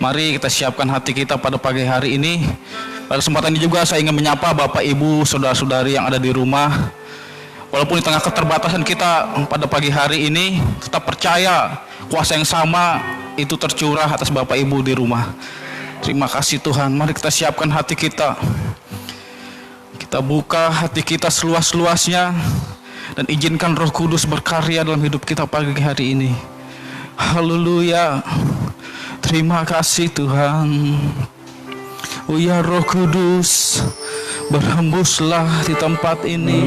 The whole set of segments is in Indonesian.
Mari kita siapkan hati kita pada pagi hari ini. Pada kesempatan ini juga saya ingin menyapa Bapak Ibu, saudara-saudari yang ada di rumah. Walaupun di tengah keterbatasan kita pada pagi hari ini, tetap percaya kuasa yang sama itu tercurah atas Bapak Ibu di rumah. Terima kasih Tuhan. Mari kita siapkan hati kita. Kita buka hati kita seluas-luasnya dan izinkan Roh Kudus berkarya dalam hidup kita pagi hari ini. Haleluya. Terima kasih Tuhan. Oh ya Roh Kudus, berhembuslah di tempat ini.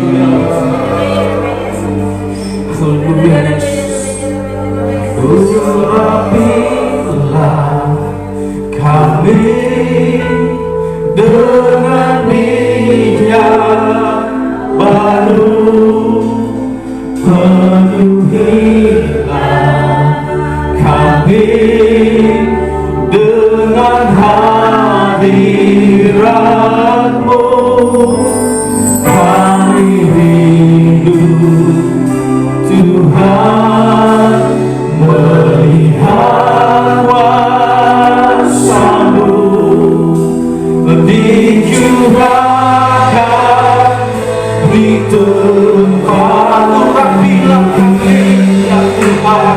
Urapilah kami dengan minyak baru, penuhilah kami dengan hadirat-Mu. Kami rindu Tuhan melihat kuasa-Mu dicurahkan di tempat. Urapilah kami ya Tuhan.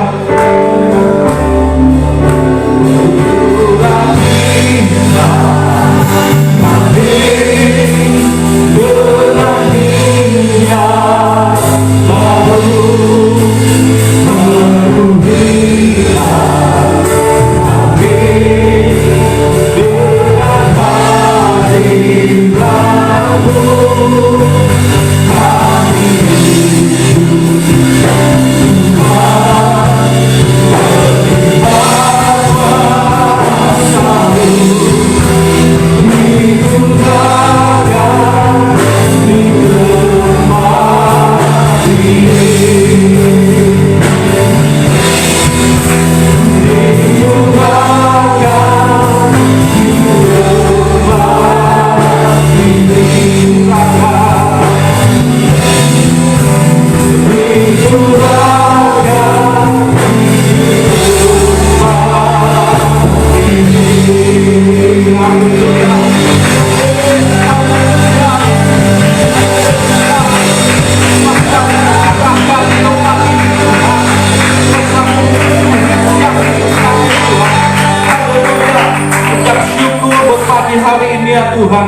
Tuhan,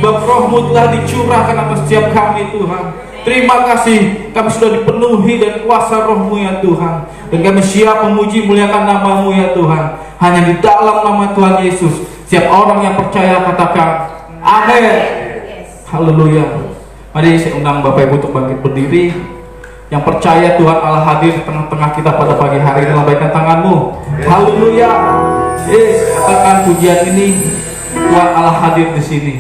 Roh-Mu telah dicurahkan atas setiap kami Tuhan. Terima kasih, kami sudah dipenuhi dan kuasa Roh-Mu ya Tuhan. Dan kami siap memuji muliakan nama-Mu ya Tuhan. Hanya di dalam nama Tuhan Yesus, setiap orang yang percaya katakan amin. Haleluya. Mari saya undang Bapak Ibu untuk bangkit berdiri. Yang percaya Tuhan Allah hadir di tengah-tengah kita pada pagi hari ini, lambaikan tanganmu. Haleluya. Yes, katakan pujian ini, Tuhan Allah hadir di sini.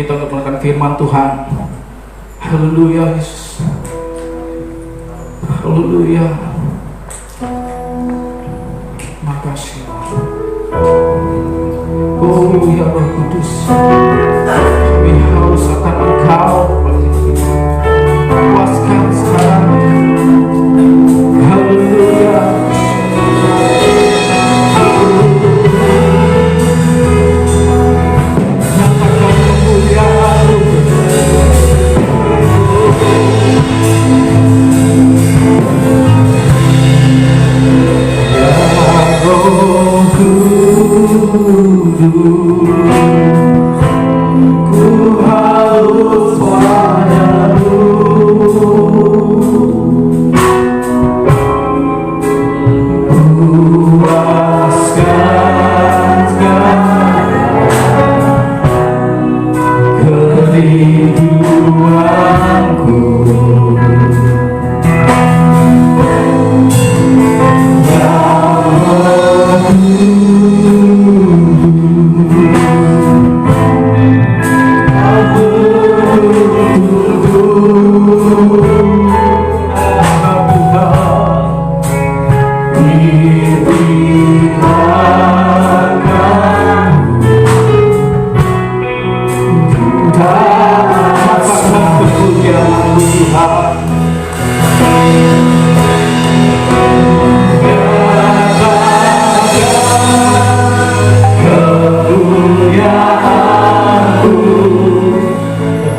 kita untuk menekan firman Tuhan. Haleluya Yesus. Haleluya. Makasih. Oh ya Roh Kudus, kami haus akan Engkau. Puaskan sekarang. Haleluya. Nyatakan kemuliaan-Mu. Roh Kudus, ku haus padamu. Puaskan kerinduanku.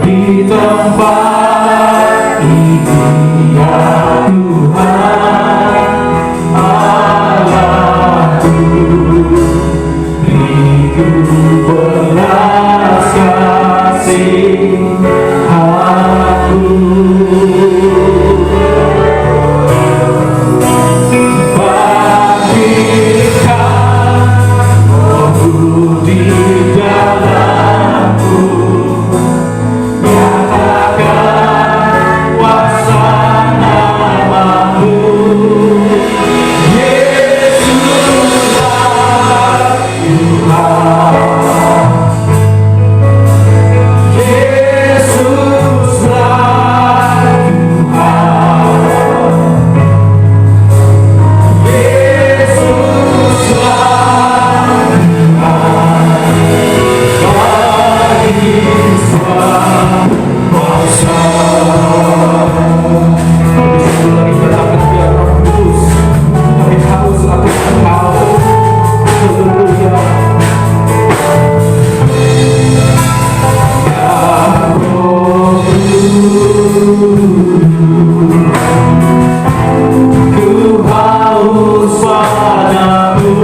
Di tempat ini ya Tuhan Allahku, beriku belas kasihan-Mu. Bangkitkan roh-Mu di dalamku, nyatakan kuasa nama-Mu. Yesuslah Tuhan, Yesuslah Tuhan, Yesuslah Tuhan, kuasa. Lagi katakan ya Roh Kudus, kami haus akan Engkau. Haleluya. Ya Roh Kudus, ku haus padamu.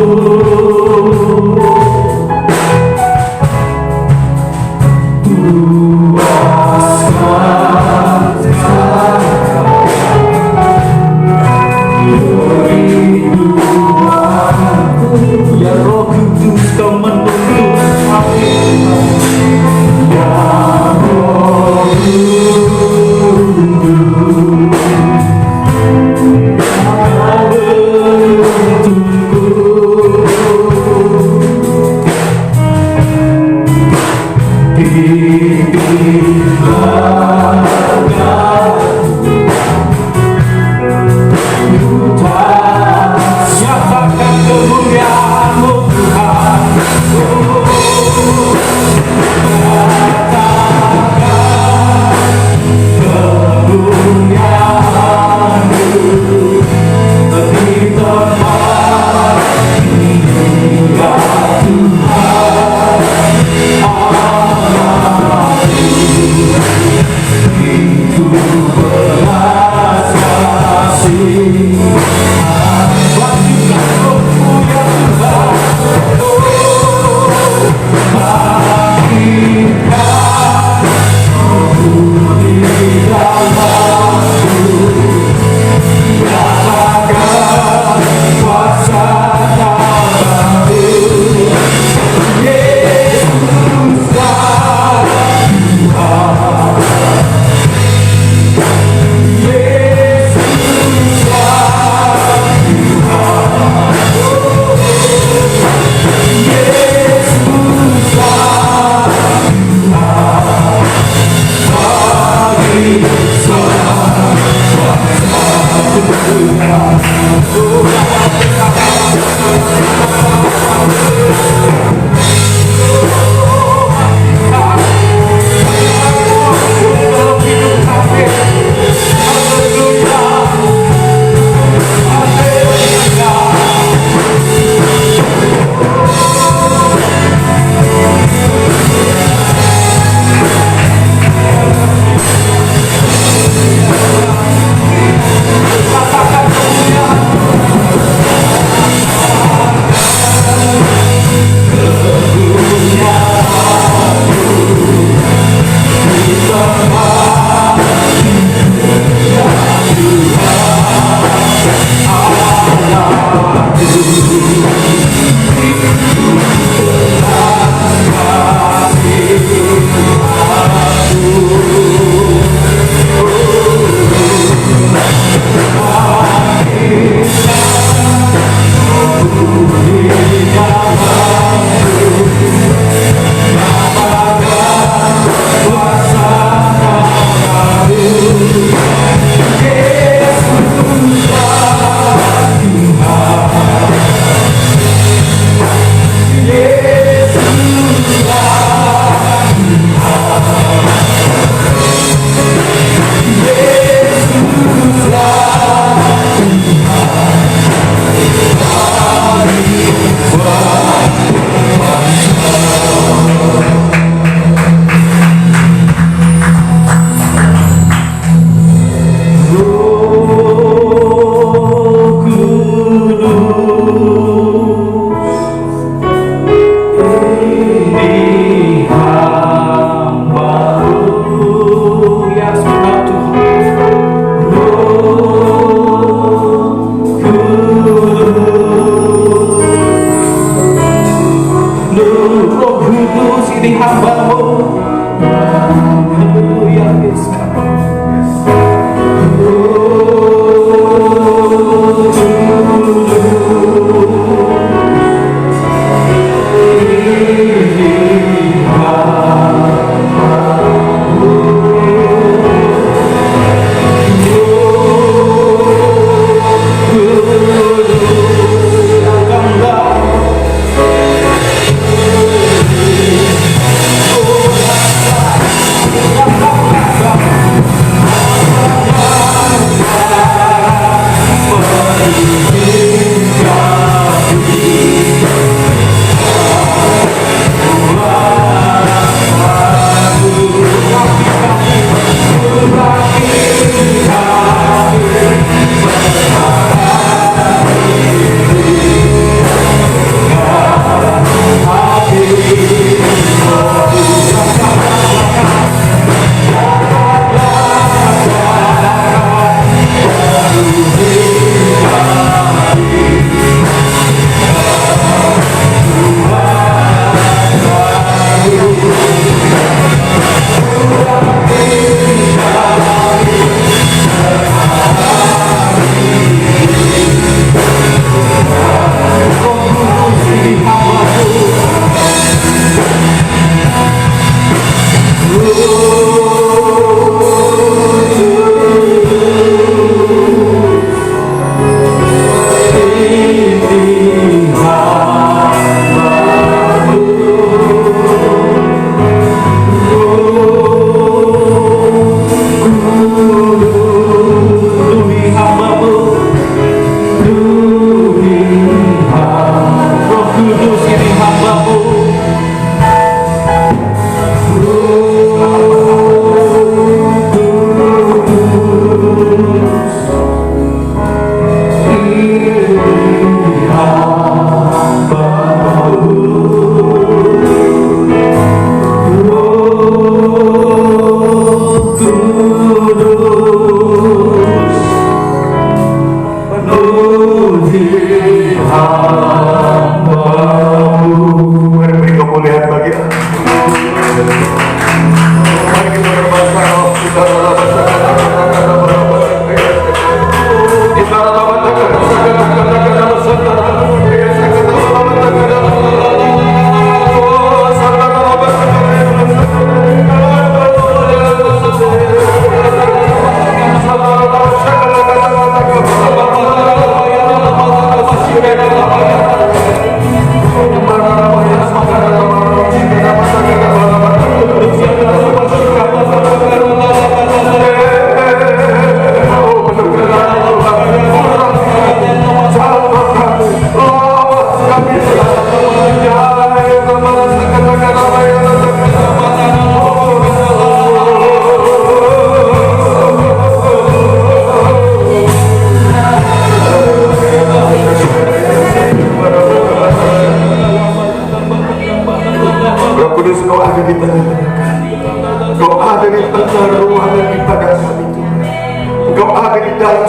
Ya Roh Kudus, Kau menuntun kami. Ya Roh Kudus, Kau menuntunku. Pimpinlah nyatakan kemuliaan-Mu Tuhan. Nyatakan kemuliaan-Mu di tempat ini ya Tuhan Allahku.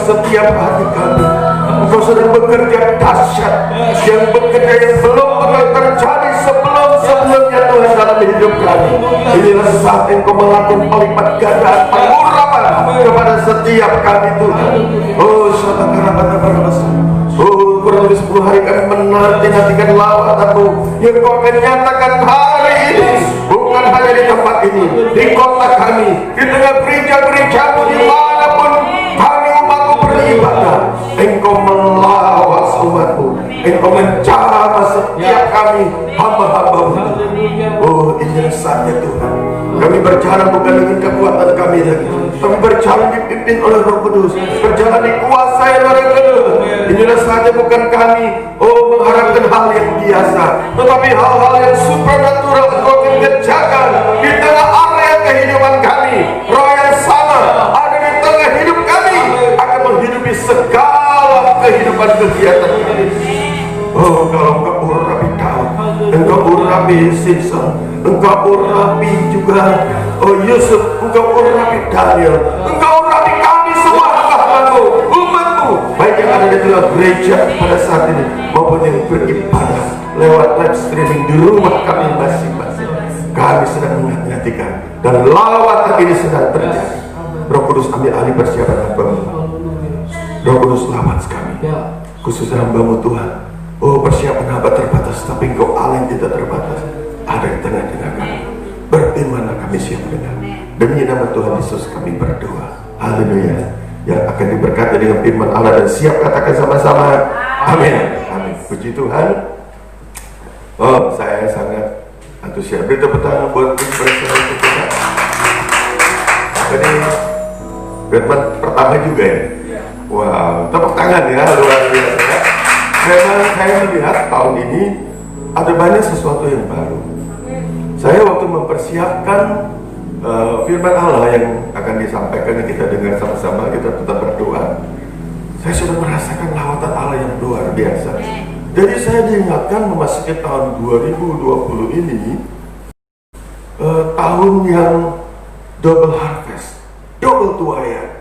setiap hati kami. Engkau sedang bekerja dahsyat, yang bekerja yang belum pernah terjadi sebelum-sebelumnya Tuhan dalam hidup kami. Inilah saat Engkau melakukan pelipat gandaan pengurapan kepada setiap kami Tuhan. Oh, kurang lebih 10 hari kami menanti-nantikan lawatan-Mu yang Kau akan nyatakan hari ini, bukan hanya di tempat ini, di kota kami, di tengah gereja-gereja-Mu, dimanapun kami umat-Mu beribadah. Engkau melawas umat-Mu, Engkau menjamah setiap kami hamba-hamba-Mu. Oh, inilah saatnya Tuhan. Kami berjalan bukan dengan kekuatan kami lagi, kami berjalan dipimpin oleh Roh Kudus, berjalan dikuasai oleh Roh Kudus. Inilah saatnya bukan kami mengharapkan hal yang biasa, tetapi hal-hal yang supernatural Engkau akan kerjakan di tengah area kehidupan kami. Roh yang sama ada di tengah hidup kami, akan menghidupi segala kehidupan kegiatan kami. Oh, kalau Engkau urapi Daud, Engkau urapi Simpson, Engkau urapi juga Yusuf, Engkau urapi Daniel, Engkau urapi kami semua hamba-Mu, umat-Mu, baik yang ada di dalam gereja pada saat ini maupun yang beribadah lewat live streaming di rumah kami masing-masing. Kami sedang menantikan dan lawatan ini sedang terjadi. Roh Kudus ambil alih persiapan hamba-Mu. Roh Kudus lawat kami, khusus hamba-Mu Tuhan. Oh, persiapan hamba terbatas, tapi Engkau Allah yang tidak terbatas ada di tengah-tengah kami. Berfirmanlah, kami siap dengar. Demi nama Tuhan Yesus kami berdoa. Haleluya. Yang akan diberkati dengan firman Allah dan siap katakan sama-sama. Amin. Amin. Puji Tuhan. Oh, saya sangat antusias. Beri tepuk tangan buat presiden kita. Ini firman pertama juga ya. Wow, tepuk tangan ya, luar biasa. Memang saya melihat tahun ini ada banyak sesuatu yang baru. Saya waktu mempersiapkan firman Allah yang akan disampaikan, yang kita dengar sama-sama, kita tetap berdoa. Saya sudah merasakan lawatan Allah yang luar biasa. Jadi saya diingatkan memasuki tahun 2020 ini, tahun yang double harvest, double tuaian.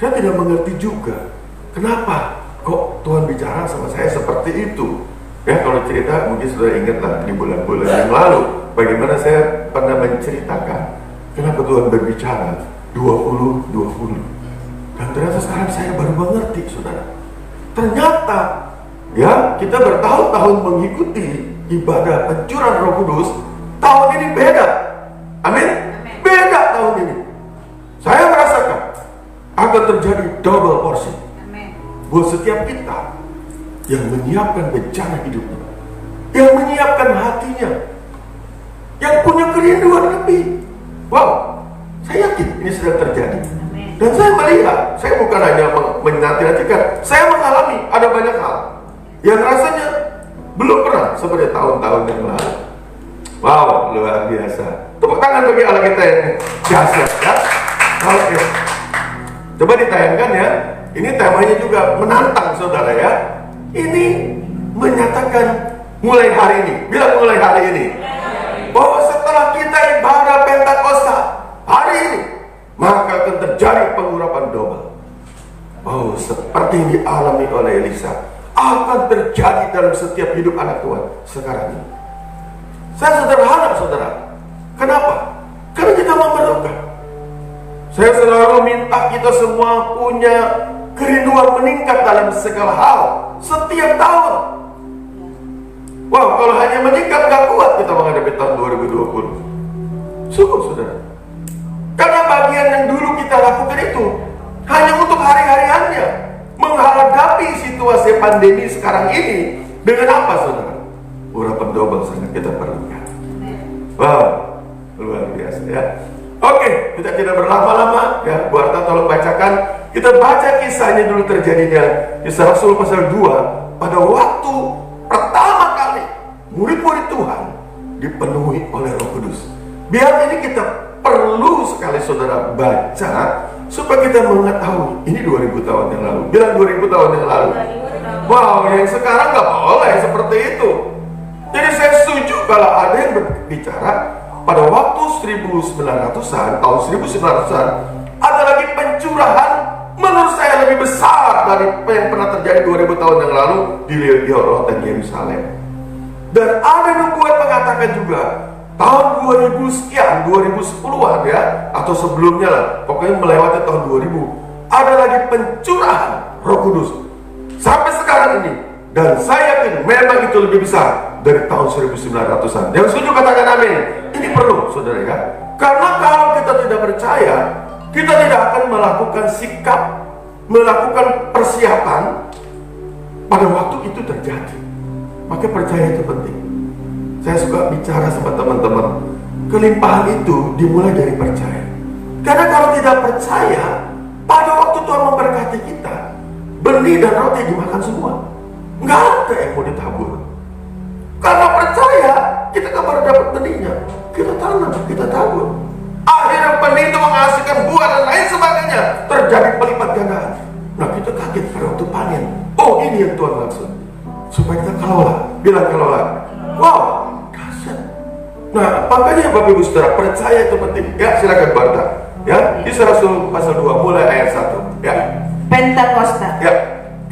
Saya tidak mengerti juga kenapa kok Tuhan bicara sama saya seperti itu. Ya, kalau cerita mungkin sudah ingat lah di bulan-bulan yang lalu bagaimana saya pernah menceritakan kenapa Tuhan berbicara 20-20. Dan ternyata sekarang saya baru mengerti, saudara. Ternyata ya, kita bertahun-tahun mengikuti ibadah pencurahan Roh Kudus. Tahun ini beda. Amin. Beda sudah terjadi double porsi buat setiap kita yang menyiapkan bencana hidupnya, yang menyiapkan hatinya, yang punya kerinduan lebih. Wow, saya yakin ini sedang terjadi. Dan saya melihat, saya bukan hanya menanti-nantikan, saya mengalami ada banyak hal yang rasanya belum pernah seperti tahun-tahun yang lalu. Wow, luar biasa. Tepuk tangan bagi Allah kita yang dahsyat ya. Oke. Coba ditayangkan ya. Ini temanya juga menantang saudara ya. Ini menyatakan mulai hari ini. Bilang mulai hari ini. Bahwa setelah kita ibadah Pentakosta hari ini, maka akan terjadi pengurapan double. Oh, seperti yang dialami oleh Elisa akan terjadi dalam setiap hidup anak Tuhan sekarang ini. Saya sederhana saudara. Kenapa? Karena kita memerlukan. Saya selalu minta kita semua punya kerinduan meningkat dalam segala hal setiap tahun. Wow, kalau hanya meningkat gak kuat kita menghadapi tahun 2020. Sungguh saudara. Karena bagian yang dulu kita lakukan itu hanya untuk hari-hariannya, menghadapi situasi pandemi sekarang ini dengan apa saudara? Urapan double sangat kita perlukan. Wow, luar biasa ya. Oke, kita tidak berlama-lama ya. Bu Arta tolong bacakan. Kita baca kisahnya dulu terjadinya Kisah Rasul pasal 2 pada waktu pertama kali murid-murid Tuhan dipenuhi oleh Roh Kudus. Biar ini kita perlu sekali saudara baca supaya kita mengetahui ini 2000 tahun yang lalu. Bilang 2000 tahun yang lalu. Wow, yang sekarang nggak boleh seperti itu. Jadi saya setuju kalau ada yang berbicara pada waktu 1900-an, tahun 1900-an ada lagi pencurahan menurut saya lebih besar dari yang pernah terjadi 2000 tahun yang lalu di Yoroh dan Yerusalem. Dan ada nubuat mengatakan juga tahun 2000 sekian, 2010-an ya, atau sebelumnya lah, pokoknya melewati tahun 2000 ada lagi pencurahan Roh Kudus sampai sekarang ini. Dan saya yakin memang itu lebih besar dari tahun 1900-an. Yang setuju katakan amin. Ini perlu saudara ya. Karena kalau kita tidak percaya, kita tidak akan melakukan sikap, melakukan persiapan pada waktu itu terjadi. Maka percaya itu penting. Saya suka bicara sama teman-teman, kelimpahan itu dimulai dari percaya. Karena kalau tidak percaya, pada waktu Tuhan memberkati kita, benih dan roti dimakan semua. Nggak ada yang mau ditabur. Karena percaya, kita kan baru dapat benihnya. Kita tanam, kita tabur. Akhirnya benih itu menghasilkan buah dan lain sebagainya. Terjadi pelipat gandaan. Nah kita kaget pada waktu panen. Oh ini yang Tuhan maksud. Supaya kita kelola. Bilang kelola. Wow, dahsyat. Nah makanya Bapak Ibu Saudara, percaya itu penting. Ya silakan Barta. Ya, Kisah Rasul pasal 2 mulai ayat 1. Ya. Pentakosta. Ya.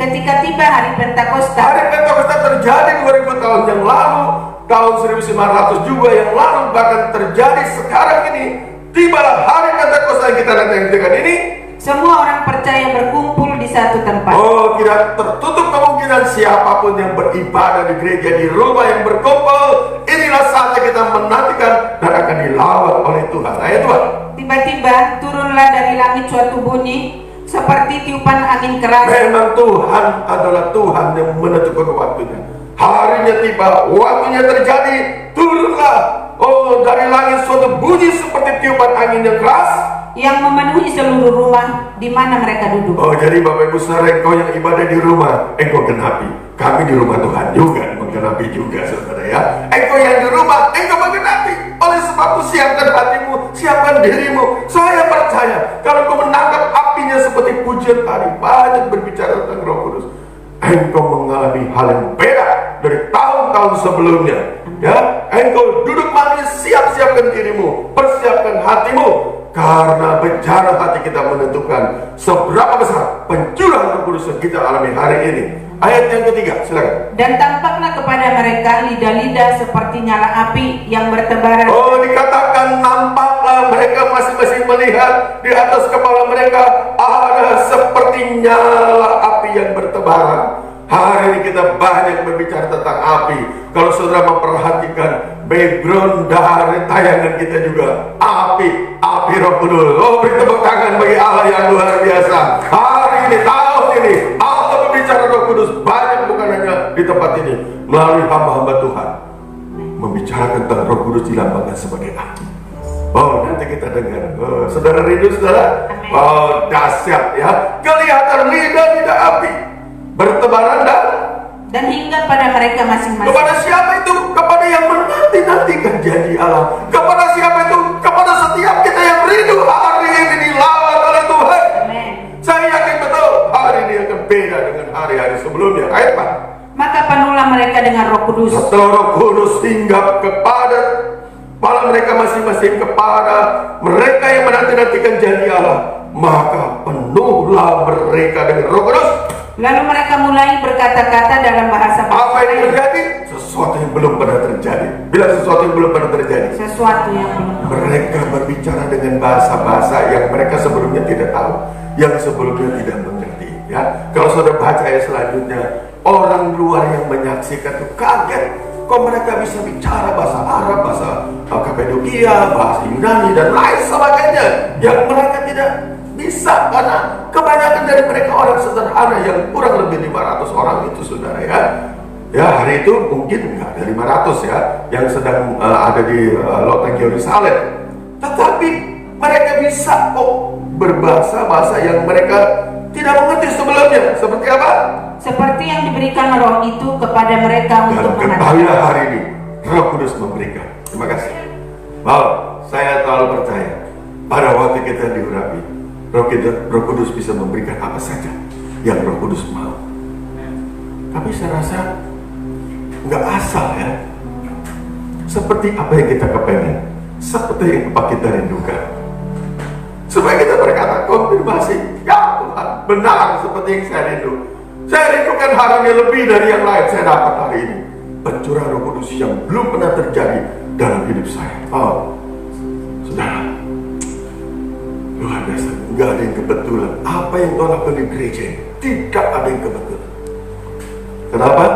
Ketika tiba hari Pentakosta, Hari Pentakosta terjadi 2000 tahun yang lalu, tahun 1900 juga yang lalu, bahkan terjadi sekarang ini. Tibalah hari Pentakosta yang kita nantikan ini. semua orang percaya berkumpul di satu tempat. Oh, tidak tertutup kemungkinan siapapun yang beribadah di gereja, di rumah yang berkumpul. Inilah saatnya kita menantikan dan akan dilawat oleh Tuhan. Ayat 2. Tiba-tiba turunlah dari langit suatu bunyi seperti tiupan angin keras. Memang Tuhan adalah Tuhan yang menentukan waktunya. Harinya tiba, waktunya terjadi, turunlah. Oh, dari langit suatu bunyi seperti tiupan angin yang keras yang memenuhi seluruh rumah di mana mereka duduk. Oh, jadi Bapak Ibu Saudara, engkau yang ibadah di rumah, engkau genapi. Kami di rumah Tuhan juga menggenapi juga saudara ya. Engkau yang di rumah, engkau menggenapi. Oleh sebab itu siapkan hatimu, siapkan dirimu. Saya percaya kalau engkau menangkap apinya seperti pujian tadi, banyak berbicara tentang Roh Kudus, engkau mengalami hal yang beda dari tahun-tahun sebelumnya. Ya, engkau duduk manis, siapkan dirimu, persiapkan hatimu, karena bencana hati kita menentukan seberapa besar pencurahan Roh Kudus yang kita alami hari ini. Ayat yang ketiga, silakan. Dan tampaklah kepada mereka lidah-lidah seperti nyala api yang bertebaran. Oh, dikatakan nampaklah mereka masing-masing melihat di atas kepala mereka ada seperti nyala api yang bertebaran. Hari ini kita banyak berbicara tentang api. Kalau saudara memperhatikan background dari tayangan kita juga, api Roh Kudus. Oh, beri tepuk tangan bagi Allah yang luar biasa. Hari ini, tahun ini, Allah berbicara Roh Kudus banyak, bukan hanya di tempat ini, melalui hamba-hamba Tuhan membicarakan tentang Roh Kudus dilambangkan sebagai api. Oh, nanti kita dengar. Oh, saudara rindu, saudara? Oh, dahsyat ya. Kelihatan lidah api, bertebaran dan hingga pada mereka masing-masing. kepada siapa itu? Kepada yang menanti-nantikan janji Allah. Kepada siapa itu? Kepada setiap kita yang rindu hari ini dilawat oleh Tuhan. Amin. Saya yakin betul hari ini akan beda dengan hari-hari sebelumnya. Ayat 4. Maka penuhlah mereka dengan Roh Kudus. Setelah Roh Kudus hinggap kepada kepala mereka masing-masing, kepada mereka yang menanti-nantikan janji Allah, maka penuhlah mereka dengan Roh Kudus. Lalu mereka mulai berkata-kata dalam bahasa Apa yang terjadi? Sesuatu yang belum pernah terjadi. Bila sesuatu yang belum pernah terjadi, sesuatu yang belum. mereka berbicara dengan bahasa-bahasa yang mereka sebelumnya tidak tahu, yang sebelumnya tidak mengerti. Ya, kalau saudara baca ayat selanjutnya, orang luar yang menyaksikan itu kaget. Kok mereka bisa bicara bahasa Arab, bahasa Kapadokia, bahasa Yunani dan lain sebagainya yang mereka tidak bisa, karena kebanyakan dari mereka orang sederhana yang kurang lebih 500 orang itu, saudara ya. Ya, hari itu mungkin nggak ada 500 ya yang sedang ada di Loteng Yerusalem. Tetapi mereka bisa kok berbahasa-bahasa yang mereka tidak mengerti sebelumnya. Seperti apa? Seperti yang diberikan Roh itu kepada mereka Dan untuk ketahuilah mengerti. hari ini Roh Kudus memberikan. Terima kasih. Wow, saya terlalu percaya pada waktu kita diurapi, Roh Kudus bisa memberikan apa saja yang Roh Kudus mau. Tapi saya rasa nggak asal ya. Seperti apa yang kita kepengen, seperti yang apa kita rindukan. Supaya kita berkata konfirmasi, ya Tuhan, benar seperti yang saya rindu. Saya rindukan hari ini lebih dari yang lain saya dapat hari ini. Pencurahan Roh Kudus yang belum pernah terjadi dalam hidup saya. Oh, saudara, luar biasa. Nggak ada yang kebetulan. Apa yang Tuhan lakukan di gereja ini, tidak ada yang kebetulan. Kenapa?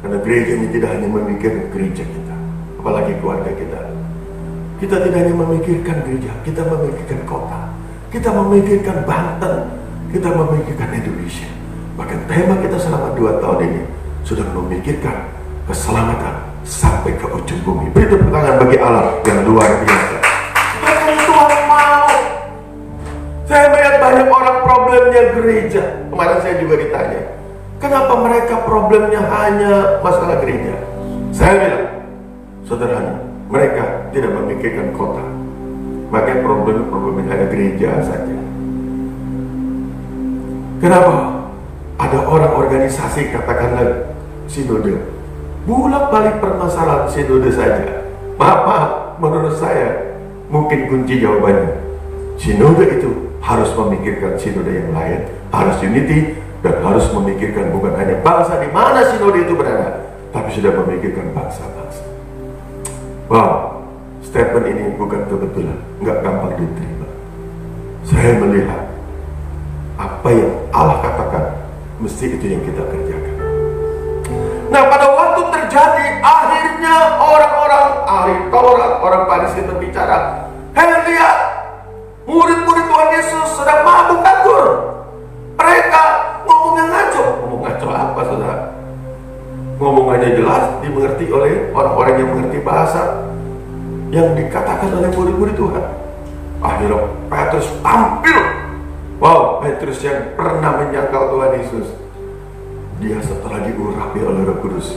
Karena gereja ini tidak hanya memikirkan gereja kita, apalagi keluarga kita. Kita tidak hanya memikirkan gereja, kita memikirkan kota, kita memikirkan Banten, kita memikirkan Indonesia. Bahkan tema kita selama 2 tahun ini sudah memikirkan keselamatan sampai ke ujung bumi. Beri tepuk tangan bagi Allah yang luar biasa. Bahkan Tuhan mau. Saya melihat banyak orang problemnya gereja. Kemarin saya juga ditanya, kenapa mereka problemnya hanya masalah gereja? Saya bilang, sederhana, mereka tidak memikirkan kota. Makanya problem-problemnya hanya gereja saja. Kenapa? Ada orang organisasi, katakanlah sinode, bolak-balik permasalahan sinode saja. Maaf, menurut saya mungkin kunci jawabannya, sinode itu harus memikirkan sinode yang lain, harus unity, dan harus memikirkan bukan hanya bangsa di mana sinode itu berada, tapi sudah memikirkan bangsa-bangsa. Wow, statement ini bukan kebetulan, nggak gampang diterima. Saya melihat apa yang Allah katakan, mesti itu yang kita kerjakan. Nah, pada waktu terjadi, akhirnya orang-orang ahli Taurat, orang Farisi berbicara, "Hei, lihat, murid-murid Tuhan Yesus sedang mabuk anggur. Mereka ngomongnya ngaco." Ngomong ngaco apa, saudara? Ngomongannya jelas, dimengerti oleh orang-orang yang mengerti bahasa yang dikatakan oleh murid-murid Tuhan. Akhirnya Petrus tampil. Wow, Petrus yang pernah menyangkal Tuhan Yesus, dia setelah diurapi oleh Roh Kudus,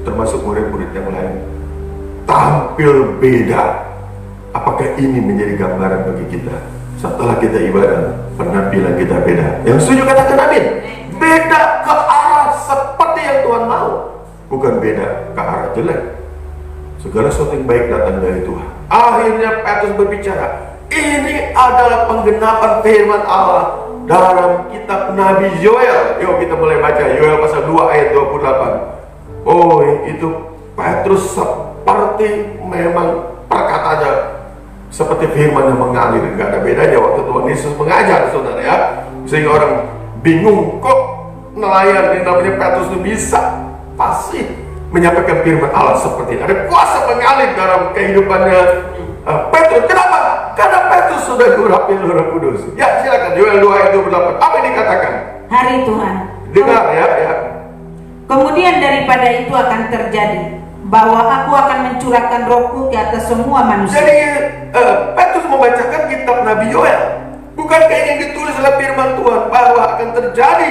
termasuk murid-murid yang lain, tampil beda. Apakah ini menjadi gambaran bagi kita? Setelah kita ibadah, penampilan kita beda. Yang setuju katakan amin. Beda ke arah seperti yang Tuhan mau, bukan beda ke arah jelek. Segala sesuatu yang baik datang dari Tuhan. Akhirnya Petrus berbicara, ini adalah penggenapan firman Allah dalam kitab Nabi Yoel. Yuk kita mulai baca Yoel pasal 2 ayat 28. Oh, itu Petrus seperti memang perkataannya seperti firman yang mengalir, nggak ada bedanya waktu Tuhan Yesus mengajar, saudara ya. Sehingga orang bingung, kok nelayan yang namanya Petrus itu bisa pasti menyampaikan firman Allah seperti ini. Ada kuasa mengalir dalam kehidupannya Petrus. Kenapa? Karena Petrus sudah diurapi oleh Roh Kudus. Ya, silakan. Yoel 2 ayat 28. Apa yang dikatakan? Hari Tuhan. Dengar ya. Kemudian daripada itu akan terjadi bahwa aku akan mencurahkan rohku ke atas semua manusia. Jadi Petrus membacakan kitab Nabi Yoel. Bukankah ini yang ditulis oleh firman Tuhan bahwa akan terjadi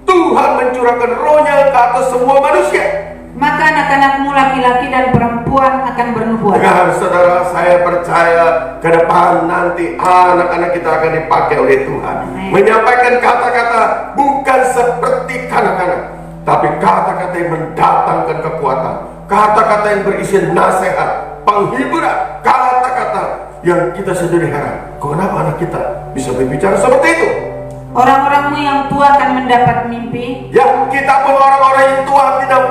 Tuhan mencurahkan rohnya ke atas semua manusia? Maka anak-anakmu laki-laki dan perempuan akan bernubuat. Ya, saudara, saya percaya ke depan nanti anak-anak kita akan dipakai oleh Tuhan. Menyampaikan kata-kata bukan seperti kanak-kanak, tapi kata-kata yang mendatangkan kekuatan, kata-kata yang berisi nasihat, penghiburan, kata-kata yang kita sendiri heran. Kenapa anak kita bisa berbicara seperti itu? Orang-orangmu yang tua akan mendapat mimpi. Ya, kita pun orang-orang yang tua tidak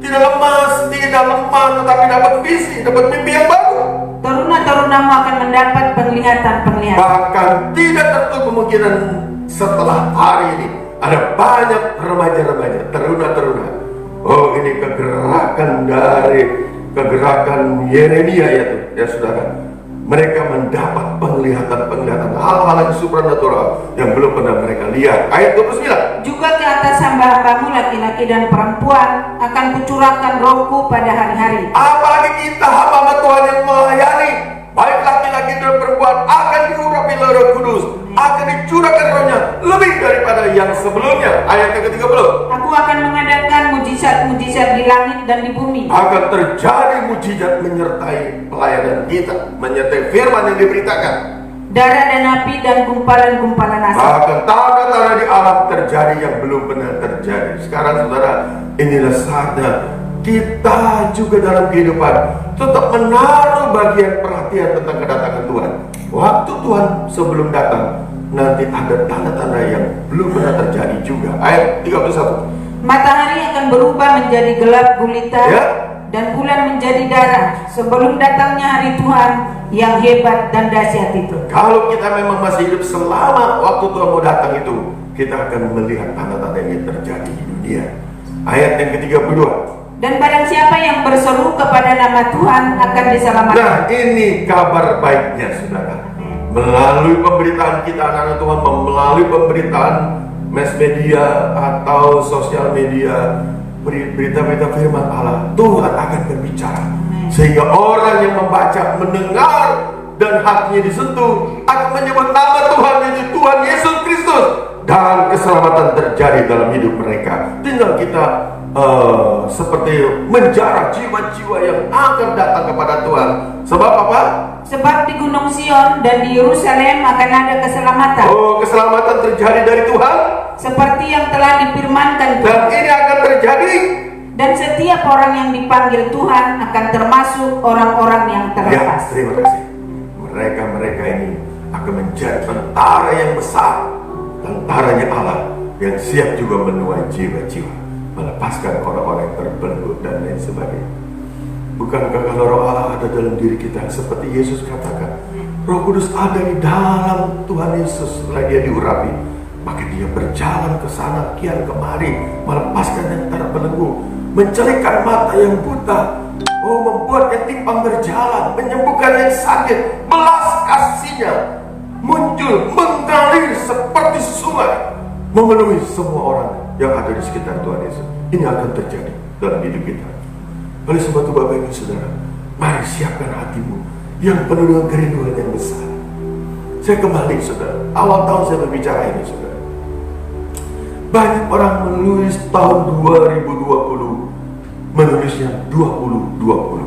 lemas, tidak lemah, tetapi dapat visi, dapat mimpi yang baru. Teruna-terunamu akan mendapat penglihatan-penglihatan. Bahkan tidak tertutup kemungkinan setelah hari ini ada banyak remaja-remaja, teruna-teruna. Oh, ini kegerakan Yeremia ya saudara. Mereka mendapat penglihatan-penglihatan hal-hal yang supranatural yang belum pernah mereka lihat. Ayat 29. Juga ke atas hamba-hambamu laki-laki dan perempuan akan kucurahkan rohku pada hari-hari. Apalagi kita hamba Tuhan yang melayani, baik laki-laki dan perempuan akan diurapi oleh Roh Kudus, akan dicurahkan rohnya lebih daripada yang sebelumnya. Ayat yang ke-30. Aku akan mengadakan mujizat-mujizat di langit dan di bumi. Akan terjadi mujizat menyertai pelayanan kita, menyertai firman yang diberitakan. Darah dan api dan gumpalan-gumpalan asap. Bahkan tanda-tanda di alam terjadi yang belum pernah terjadi. Sekarang saudara, inilah saatnya kita juga dalam kehidupan tetap menaruh bagian perhatian tentang kedatangan Tuhan. Waktu Tuhan sebelum datang, nanti ada tanda-tanda yang belum pernah terjadi juga. Ayat 31. Matahari akan berubah menjadi gelap gulita, Ya. dan bulan menjadi darah sebelum datangnya hari Tuhan yang hebat dan dahsyat itu. Kalau kita memang masih hidup selama waktu Tuhan mau datang itu, kita akan melihat tanda-tanda yang terjadi di dunia. Ayat yang ke-32. Dan barang siapa yang berseru kepada nama Tuhan akan diselamatkan. Nah, ini kabar baiknya saudara. Melalui pemberitaan kita anak-anak Tuhan, melalui pemberitaan mass media atau sosial media, berita-berita firman Allah, Tuhan akan berbicara sehingga orang yang membaca, mendengar dan hatinya disentuh akan menyebut nama Tuhan, yaitu Tuhan Yesus Kristus, dan keselamatan terjadi dalam hidup mereka. Tinggal kita seperti menjarah jiwa-jiwa yang akan datang kepada Tuhan. Sebab apa? Sebab di Gunung Sion dan di Yerusalem akan ada keselamatan. Oh, keselamatan terjadi dari Tuhan, seperti yang telah difirmankan dan Tuhan. ini akan terjadi. Dan setiap orang yang dipanggil Tuhan akan termasuk orang-orang yang Ya, terlepas. terima kasih. Mereka ini akan menjadi tentara yang besar, tentaranya Allah yang siap juga menuai jiwa-jiwa, melepaskan orang-orang yang terbelenggu dan lain sebagainya. Bukankah kalau roh Allah ada dalam diri kita, seperti Yesus katakan, Roh Kudus ada di dalam Tuhan Yesus. Setelah dia diurapi, maka dia berjalan ke sana kian kemari, melepaskan yang terbelenggu, mencerihkan mata yang buta, membuat yang timpang berjalan, menyembuhkan yang sakit. Belas kasihnya muncul, mengalir seperti sungai, memenuhi semua orang yang ada di sekitar Tuhan Yesus. Ini akan terjadi dalam hidup kita. Oleh sebab itu Bapak Ibu Saudara, mari siapkan hatimu yang penuh dengan kerinduan yang besar. Saya kembali saudara, awal tahun saya berbicara ini saudara. Banyak orang menulis tahun 2020, menulisnya 2020,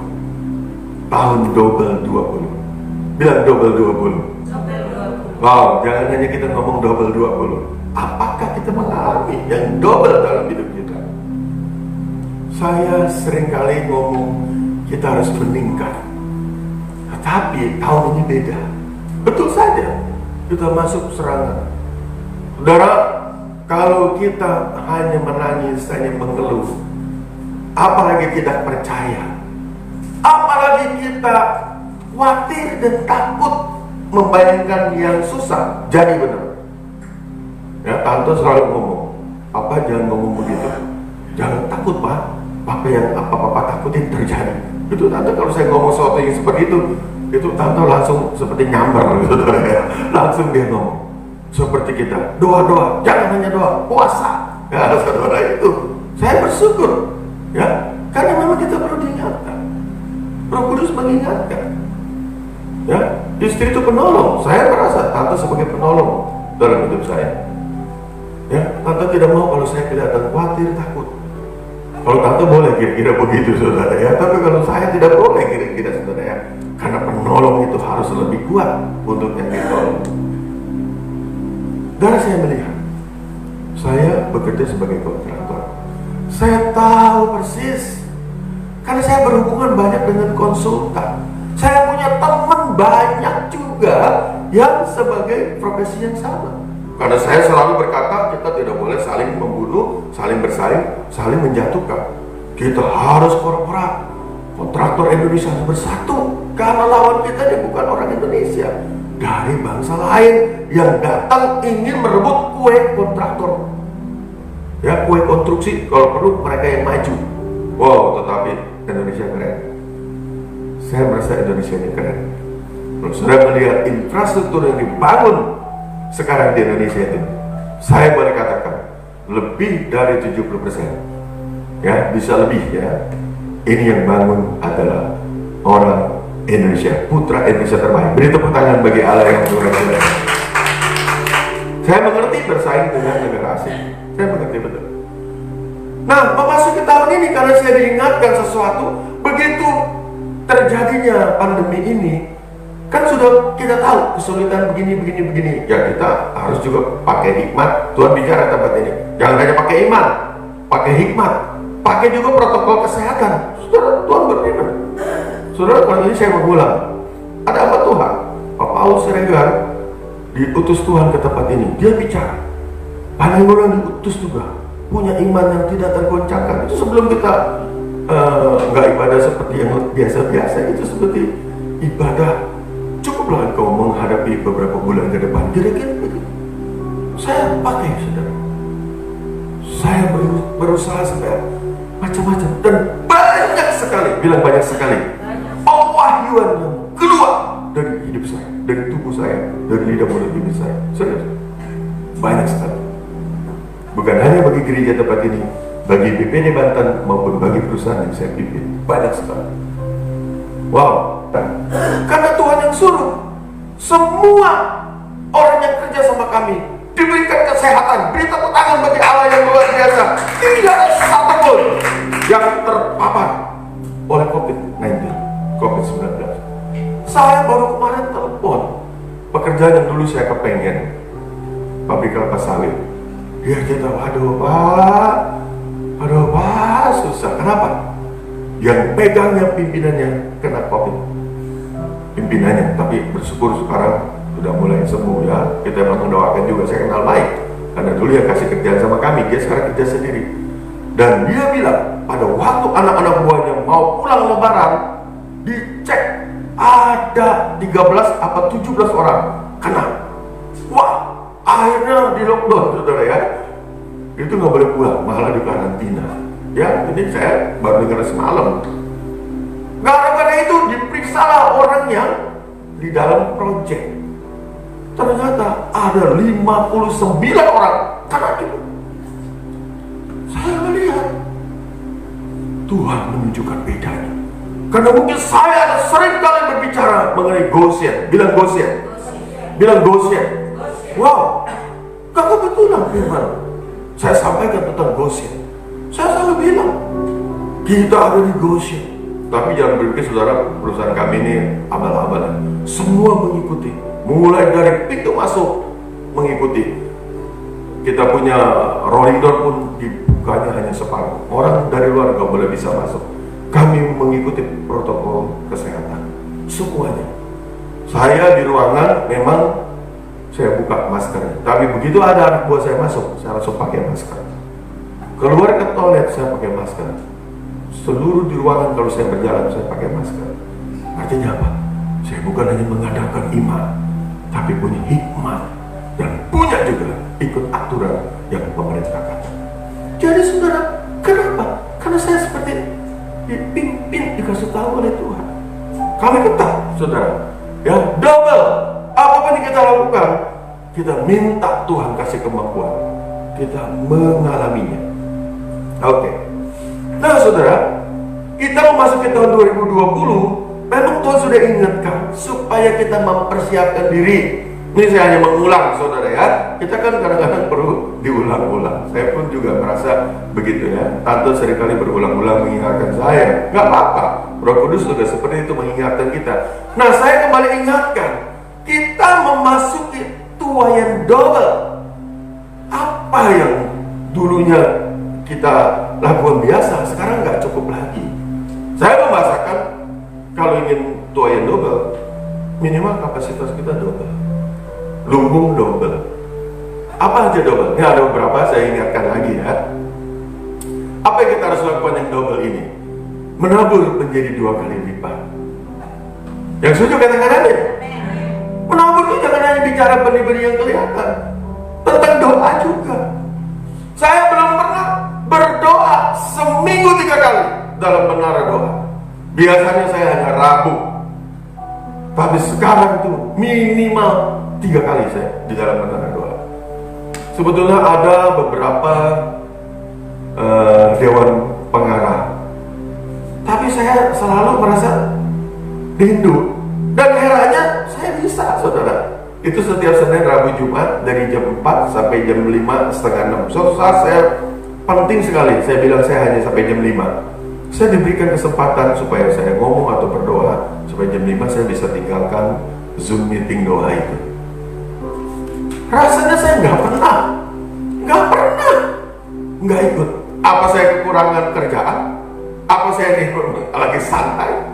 tahun double 20. Bilang double 20. Wow, jangan hanya kita ngomong double 20. Apakah kita mengalami yang double dalam hidup kita? Saya seringkali ngomong kita harus meningkat, tetapi tahun ini beda. Betul saja, kita masuk serangan. Saudara, kalau kita hanya menangis, hanya mengeluh, apalagi tidak percaya, apalagi kita khawatir dan takut membayangkan yang susah jadi benar. Ya, Tante selalu ngomong, Papa jangan ngomong begitu. Jangan takut, Pak. Apa yang Papa takutin terjadi. Itu tante kalau saya ngomong sesuatu yang seperti itu tante langsung seperti nyamber gitu, ya. Langsung dia ngomong seperti kita, doa, jangan hanya doa, puasa. Ya, saudara, itu saya bersyukur, ya, karena memang kita perlu diingatkan. Roh Kudus mengingatkan, ya. Istri itu penolong. Saya merasa tante sebagai penolong dalam hidup saya, ya. Tante tidak mau kalau saya kelihatan khawatir, takut. Kalau tante boleh kira-kira begitu, saudara, ya. Tapi kalau saya tidak boleh kira-kira, saudara, ya. Karena penolong itu harus lebih kuat untuk yang ditolong. Dan saya melihat, saya bekerja sebagai kontraktor. Saya tahu persis, karena saya berhubungan banyak dengan konsultan. Saya punya teman banyak juga yang sebagai profesi yang sama. Karena saya selalu berkata, kita tidak boleh saling membunuh, saling bersaing, saling menjatuhkan. Kita harus korporat. Kontraktor Indonesia harus bersatu. Karena lawan kita dia bukan orang Indonesia, dari bangsa lain yang datang ingin merebut kue kontraktor, ya, kue konstruksi. Kalau perlu mereka yang maju. Wow, tetapi Indonesia keren. Saya merasa Indonesia ini keren. Kalau sudah melihat infrastruktur yang dibangun sekarang di Indonesia itu, saya boleh katakan lebih dari 70%, ya, bisa lebih, ya. Ini yang bangun adalah orang Indonesia, putra Indonesia terbaik. Beri tepuk tangan bagi Allah yang berkata. Saya mengerti bersaing dengan negara asing. Saya mengerti betul. Nah, memasuki tahun ini karena saya diingatkan sesuatu, begitu terjadinya pandemi ini, kan sudah kita tahu kesulitan begini. Ya, kita harus juga pakai hikmat. Tuhan bicara tempat ini. Jangan hanya pakai iman, pakai hikmat, pakai juga protokol kesehatan. Saudara, Tuhan berfirman. Saudara, kali ini saya mengulang. Ada apa Tuhan? Pak Paulus Siregar diutus Tuhan ke tempat ini. Dia bicara. Ada orang diutus juga punya iman yang tidak tergoncangkan. Itu sebelum kita nggak ibadah seperti yang biasa-biasa. Itu seperti ibadah. Cukuplah engkau menghadapi beberapa bulan ke depan. Kira-kira begitu. Saya pakai, saudara. Saya berusaha supaya macam-macam dan banyak sekali. Bilang banyak sekali. Pewahyuan yang keluar dari hidup saya, dari tubuh saya, dari lidah mulut bibir saya. Serius, banyak sekali. Bukan hanya bagi gereja tempat ini, bagi BPD Banten maupun bagi perusahaan yang saya pimpin, banyak sekali. Wow, karena Tuhan yang suruh semua orang yang kerja sama kami diberikan kesehatan. Beri tepuk tangan bagi Allah yang luar biasa. Tidak ada satupun yang terpapar oleh COVID-19. Saya baru kemarin telepon pekerjaan yang dulu saya kepengen, pabrik kelapa sawit. Dia cerita, waduh pak, susah. Kenapa? Yang pegangnya pimpinannya kena COVID. Pimpinannya, tapi bersyukur sekarang sudah mulai sembuh, ya. Kita memang mendoakan juga. Saya kenal baik, karena dulu yang kasih kerjaan sama kami, dia sekarang kerja sendiri. Dan dia bilang, pada waktu anak-anak buahnya mau pulang lebaran, dicek ada 13 apa 17 orang kena. Wah, akhirnya di lockdown, saudara, ya. Itu nggak boleh pulang, malah di karantina. Ya, ini saya baru dengar semalam. Gara-gara itu diperiksalah orang yang di dalam proyek. Ternyata ada 59 orang kena itu. Saya melihat Tuhan menunjukkan bedanya. Karena mungkin saya ada sering kali berbicara mengenai Goshen. Bilang Goshen. Bilang Goshen. Wow, kebetulan firman saya sampaikan tentang Goshen. Saya selalu bilang kita ada di Goshen. Tapi jangan berpikir, saudara, perusahaan kami ini abal-abalan. Semua mengikuti, mulai dari pintu masuk mengikuti. Kita punya rolling door pun dibukanya hanya separuh. Orang dari luar nggak boleh bisa masuk. Kami mengikuti protokol kesehatan semuanya. Saya di ruangan memang saya buka masker, tapi begitu ada anak buah saya masuk, saya langsung pakai masker. Keluar ke toilet saya pakai masker. Seluruh di ruangan kalau saya berjalan saya pakai masker. Artinya apa? Saya bukan hanya mengadakan iman, tapi punya hikmat dan punya juga ikut aturan yang pemerintah katakan. Jadi saudara, kenapa? Karena saya seperti dipimpin, dikasih tahu oleh Tuhan. Kami ketat, saudara. Ya, double. Apapun yang kita lakukan, kita minta Tuhan kasih kemampuan. Kita mengalaminya. Oke. Nah, saudara, kita memasuki tahun 2020. Memang Tuhan sudah ingatkan supaya kita mempersiapkan diri. Ini saya hanya mengulang, saudara ya. Kita kan kadang-kadang perlu diulang-ulang. Saya pun juga merasa begitu ya. Tante seringkali berulang-ulang mengingatkan saya. Gak apa-apa. Roh Kudus juga seperti itu mengingatkan kita. Nah, saya kembali ingatkan. Kita memasuki tuaian double. Apa yang dulunya kita lakukan biasa, sekarang gak cukup lagi. Saya membahasakan kalau ingin tuaian double, minimal kapasitas kita double. Lumbung double. Apa aja double? Ya, ada beberapa saya ingatkan lagi ya. Apa yang kita harus lakukan yang double ini? Menabur menjadi 2 kali lipat. Yang setuju katakan aja. Menabur itu jangan hanya bicara benih-benih yang kelihatan, tentang doa juga. Saya belum pernah berdoa seminggu 3 kali dalam menara doa. Biasanya saya hanya Rabu. Tapi sekarang itu minimal 3 kali saya di dalam menara doa. Sebetulnya ada beberapa dewan pengarah, tapi saya selalu merasa rindu. Dan herannya saya bisa, saudara. Itu setiap Senin, Rabu, Jumat dari jam 4 sampai jam 5, setengah 6. So, saya penting sekali. Saya bilang saya hanya sampai jam 5. Saya diberikan kesempatan supaya saya ngomong atau berdoa, supaya jam 5 saya bisa tinggalkan Zoom meeting doa itu. Rasanya saya nggak ikut. Apa saya kekurangan kerjaan? Apa saya lagi santai?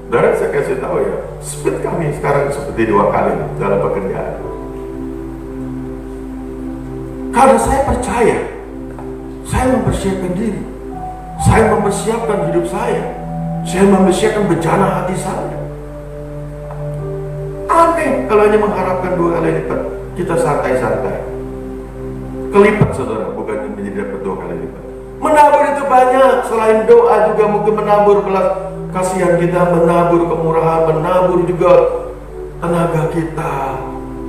Dan saya kasih tahu ya, speed kami sekarang seperti 2 kali dalam pekerjaan. Karena saya percaya, saya mempersiapkan diri, saya mempersiapkan hidup saya mempersiapkan bencana hati saya. Aneh kalau hanya mengharapkan 2 kali lipat, kita santai-santai. Kelipat, saudara, bukan menjadi dapat 2 kali lipat. Menabur itu banyak, selain doa juga mungkin menabur belas kasihan kita, menabur kemurahan, menabur juga tenaga kita,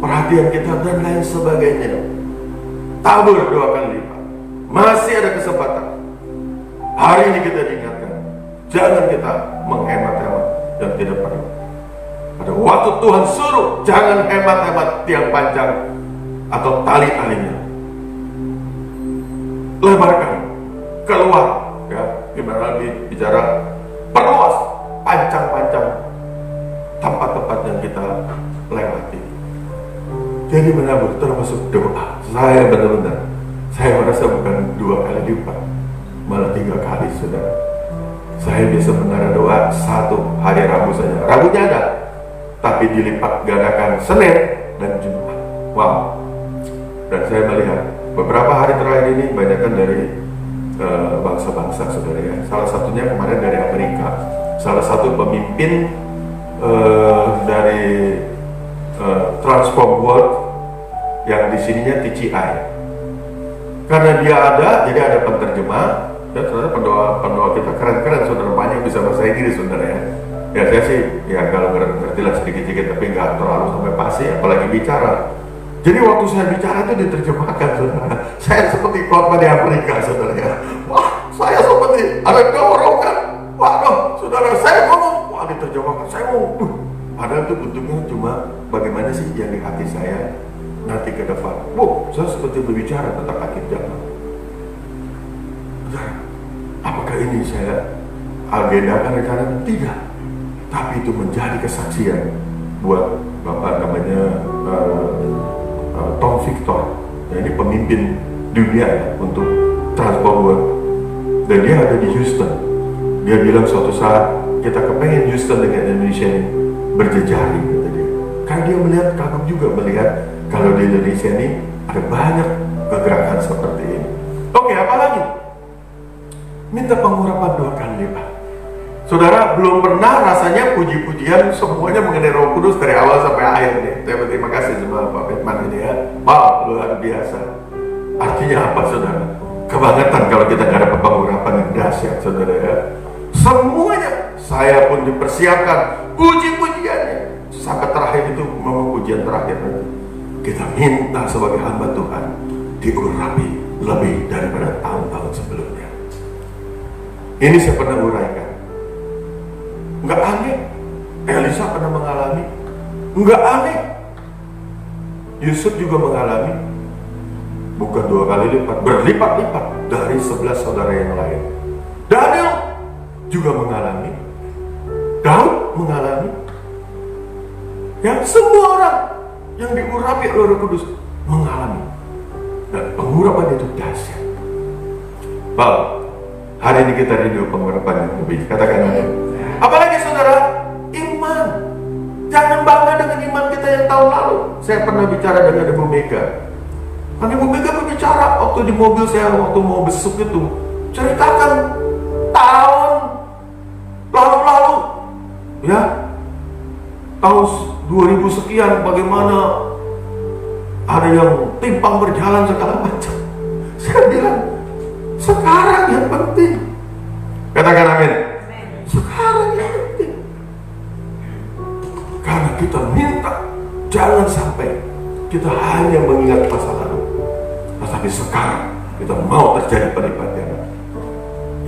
perhatian kita, dan lain sebagainya. Tabur 2 kali lipat. Masih ada kesempatan. Hari ini kita diingatkan, jangan kita menghemat-hemat dan tidak perlu. Pada waktu Tuhan suruh, jangan hemat-hemat tiang panjang atau tali-talinya. Lebarkan, keluar, ya. Gimana lagi bicara, perluas, pancang-pancang tempat-tempat yang kita lewati. Jadi menabur termasuk doa. Saya benar-benar, saya merasa bukan 2 kali lipat, malah 3 kali, saudara. Saya bisa menara doa 1 hari Rabu saja. Rabunya ada, tapi dilipat gandakan Senin dan Jumat. Wow. Dan saya melihat beberapa hari terakhir ini banyakkan dari bangsa-bangsa, saudara ya. Salah satunya kemarin dari Amerika. Salah satu pemimpin dari Transform World yang di sininya TCI. Karena dia ada, jadi ada penterjemah. Dan ternyata pendoa kita keren-keren, saudara, banyak bisa bahasa Inggris, saudara ya. Ya saya sih, ya kalau ngerti lah sedikit-sedikit, tapi nggak terlalu sampai pasti, apalagi bicara. Jadi waktu saya bicara itu diterjemahkan, saudara. Saya seperti khotbah di Afrika, saudara ya. Wah, saya seperti ada dorongan. Waduh, saudara, saya ngomong, wah diterjemahkan, saya ngomong. Padahal itu bentuknya cuma bagaimana sih yang di hati saya nanti ke depan. Wow, saya seperti berbicara tentang akhir zaman. Apakah ini saya agendakan rencana? Tidak. Tapi itu menjadi kesaksian buat Bapak namanya Tom Victor. Ya, ini pemimpin dunia ya, untuk Transform World. Dan dia ada di Houston. Dia bilang suatu saat kita kepengen Houston dengan Indonesia ini berjejaring, kata dia. Karena dia melihat, kagum juga melihat kalau di Indonesia ini ada banyak kegerakan seperti ini. Oke, apa lagi? Minta pengurapan 2 kali lipat. Saudara, belum pernah rasanya puji-pujian semuanya mengenai Roh Kudus dari awal sampai akhir nih. Saya berterima kasih sama Pak Firman ini ya. Wow, luar biasa. Artinya apa, saudara? Kebangetan kalau kita nggak dapat pengurapan yang dahsyat, saudara ya. Semuanya, saya pun dipersiapkan puji-pujiannya. Sampai terakhir itu, memang pujian terakhir nanti. Kita minta sebagai hamba Tuhan diurapi lebih daripada tahun-tahun sebelumnya. Ini saya pernah uraikan. Nggak aneh, Elisa pernah mengalami. Nggak aneh, Yusuf juga mengalami. Bukan 2 kali lipat, berlipat-lipat dari 11 saudara yang lain. Daniel juga mengalami, Daud mengalami. Yang semua orang yang diurapi oleh Roh Kudus mengalami. Dan pengurapan itu dahsyat. Bal, hari ini kita rindu pengurapan yang lebih. Katakan amin. Apalagi saudara, iman. Jangan bangga dengan iman kita yang tahun lalu. Saya pernah bicara dengan Ibu Mega. Kan Ibu Mega berbicara waktu di mobil saya, waktu mau besuk itu, ceritakan tahun lalu-lalu, ya, tahun 2000 sekian, bagaimana ada yang timpang berjalan segala macam. Saya bilang, sekarang yang penting. Katakan amin. Sekarang yang penting. Karena kita minta, jangan sampai kita hanya mengingat masa lalu, tetapi sekarang kita mau terjadi pelipat ganda.